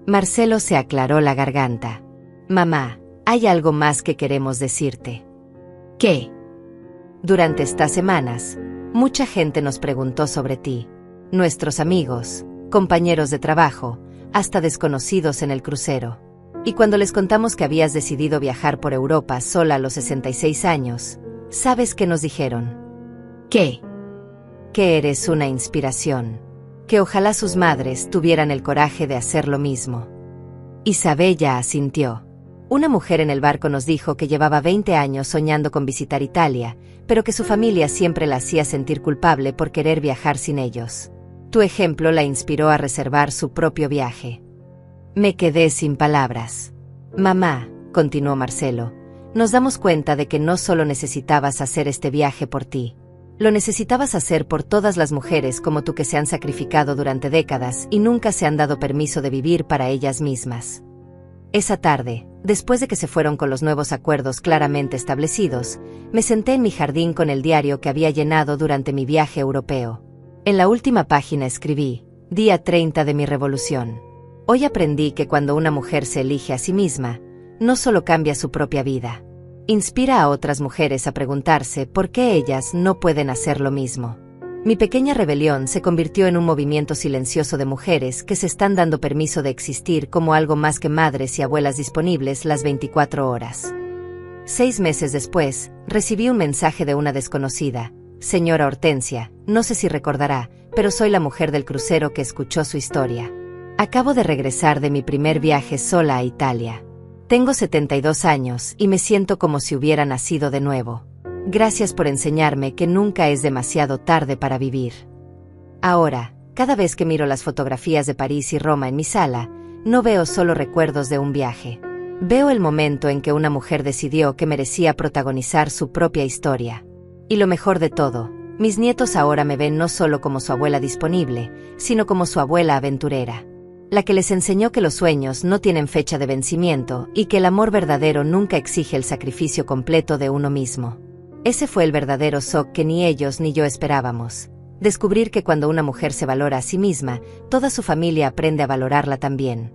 Marcelo se aclaró la garganta. Mamá, hay algo más que queremos decirte. ¿Qué? Durante estas semanas, mucha gente nos preguntó sobre ti. Nuestros amigos, compañeros de trabajo, hasta desconocidos en el crucero. Y cuando les contamos que habías decidido viajar por Europa sola a los 66 años, ¿sabes qué nos dijeron? ¿Qué? Que eres una inspiración. Que ojalá sus madres tuvieran el coraje de hacer lo mismo. Isabella asintió. Una mujer en el barco nos dijo que llevaba 20 años soñando con visitar Italia, pero que su familia siempre la hacía sentir culpable por querer viajar sin ellos. Tu ejemplo la inspiró a reservar su propio viaje. Me quedé sin palabras. Mamá, continuó Marcelo, nos damos cuenta de que no solo necesitabas hacer este viaje por ti. Lo necesitabas hacer por todas las mujeres como tú que se han sacrificado durante décadas y nunca se han dado permiso de vivir para ellas mismas. Esa tarde, después de que se fueron con los nuevos acuerdos claramente establecidos, me senté en mi jardín con el diario que había llenado durante mi viaje europeo. En la última página escribí, día 30 de mi revolución. Hoy aprendí que cuando una mujer se elige a sí misma, no solo cambia su propia vida, inspira a otras mujeres a preguntarse por qué ellas no pueden hacer lo mismo. Mi pequeña rebelión se convirtió en un movimiento silencioso de mujeres que se están dando permiso de existir como algo más que madres y abuelas disponibles las 24 horas. 6 meses después, recibí un mensaje de una desconocida. Señora Hortensia, no sé si recordará, pero soy la mujer del crucero que escuchó su historia. Acabo de regresar de mi primer viaje sola a Italia. Tengo 72 años y me siento como si hubiera nacido de nuevo. Gracias por enseñarme que nunca es demasiado tarde para vivir. Ahora, cada vez que miro las fotografías de París y Roma en mi sala, no veo solo recuerdos de un viaje. Veo el momento en que una mujer decidió que merecía protagonizar su propia historia. Y lo mejor de todo, mis nietos ahora me ven no solo como su abuela disponible, sino como su abuela aventurera. La que les enseñó que los sueños no tienen fecha de vencimiento y que el amor verdadero nunca exige el sacrificio completo de uno mismo. Ese fue el verdadero shock que ni ellos ni yo esperábamos. Descubrir que cuando una mujer se valora a sí misma, toda su familia aprende a valorarla también.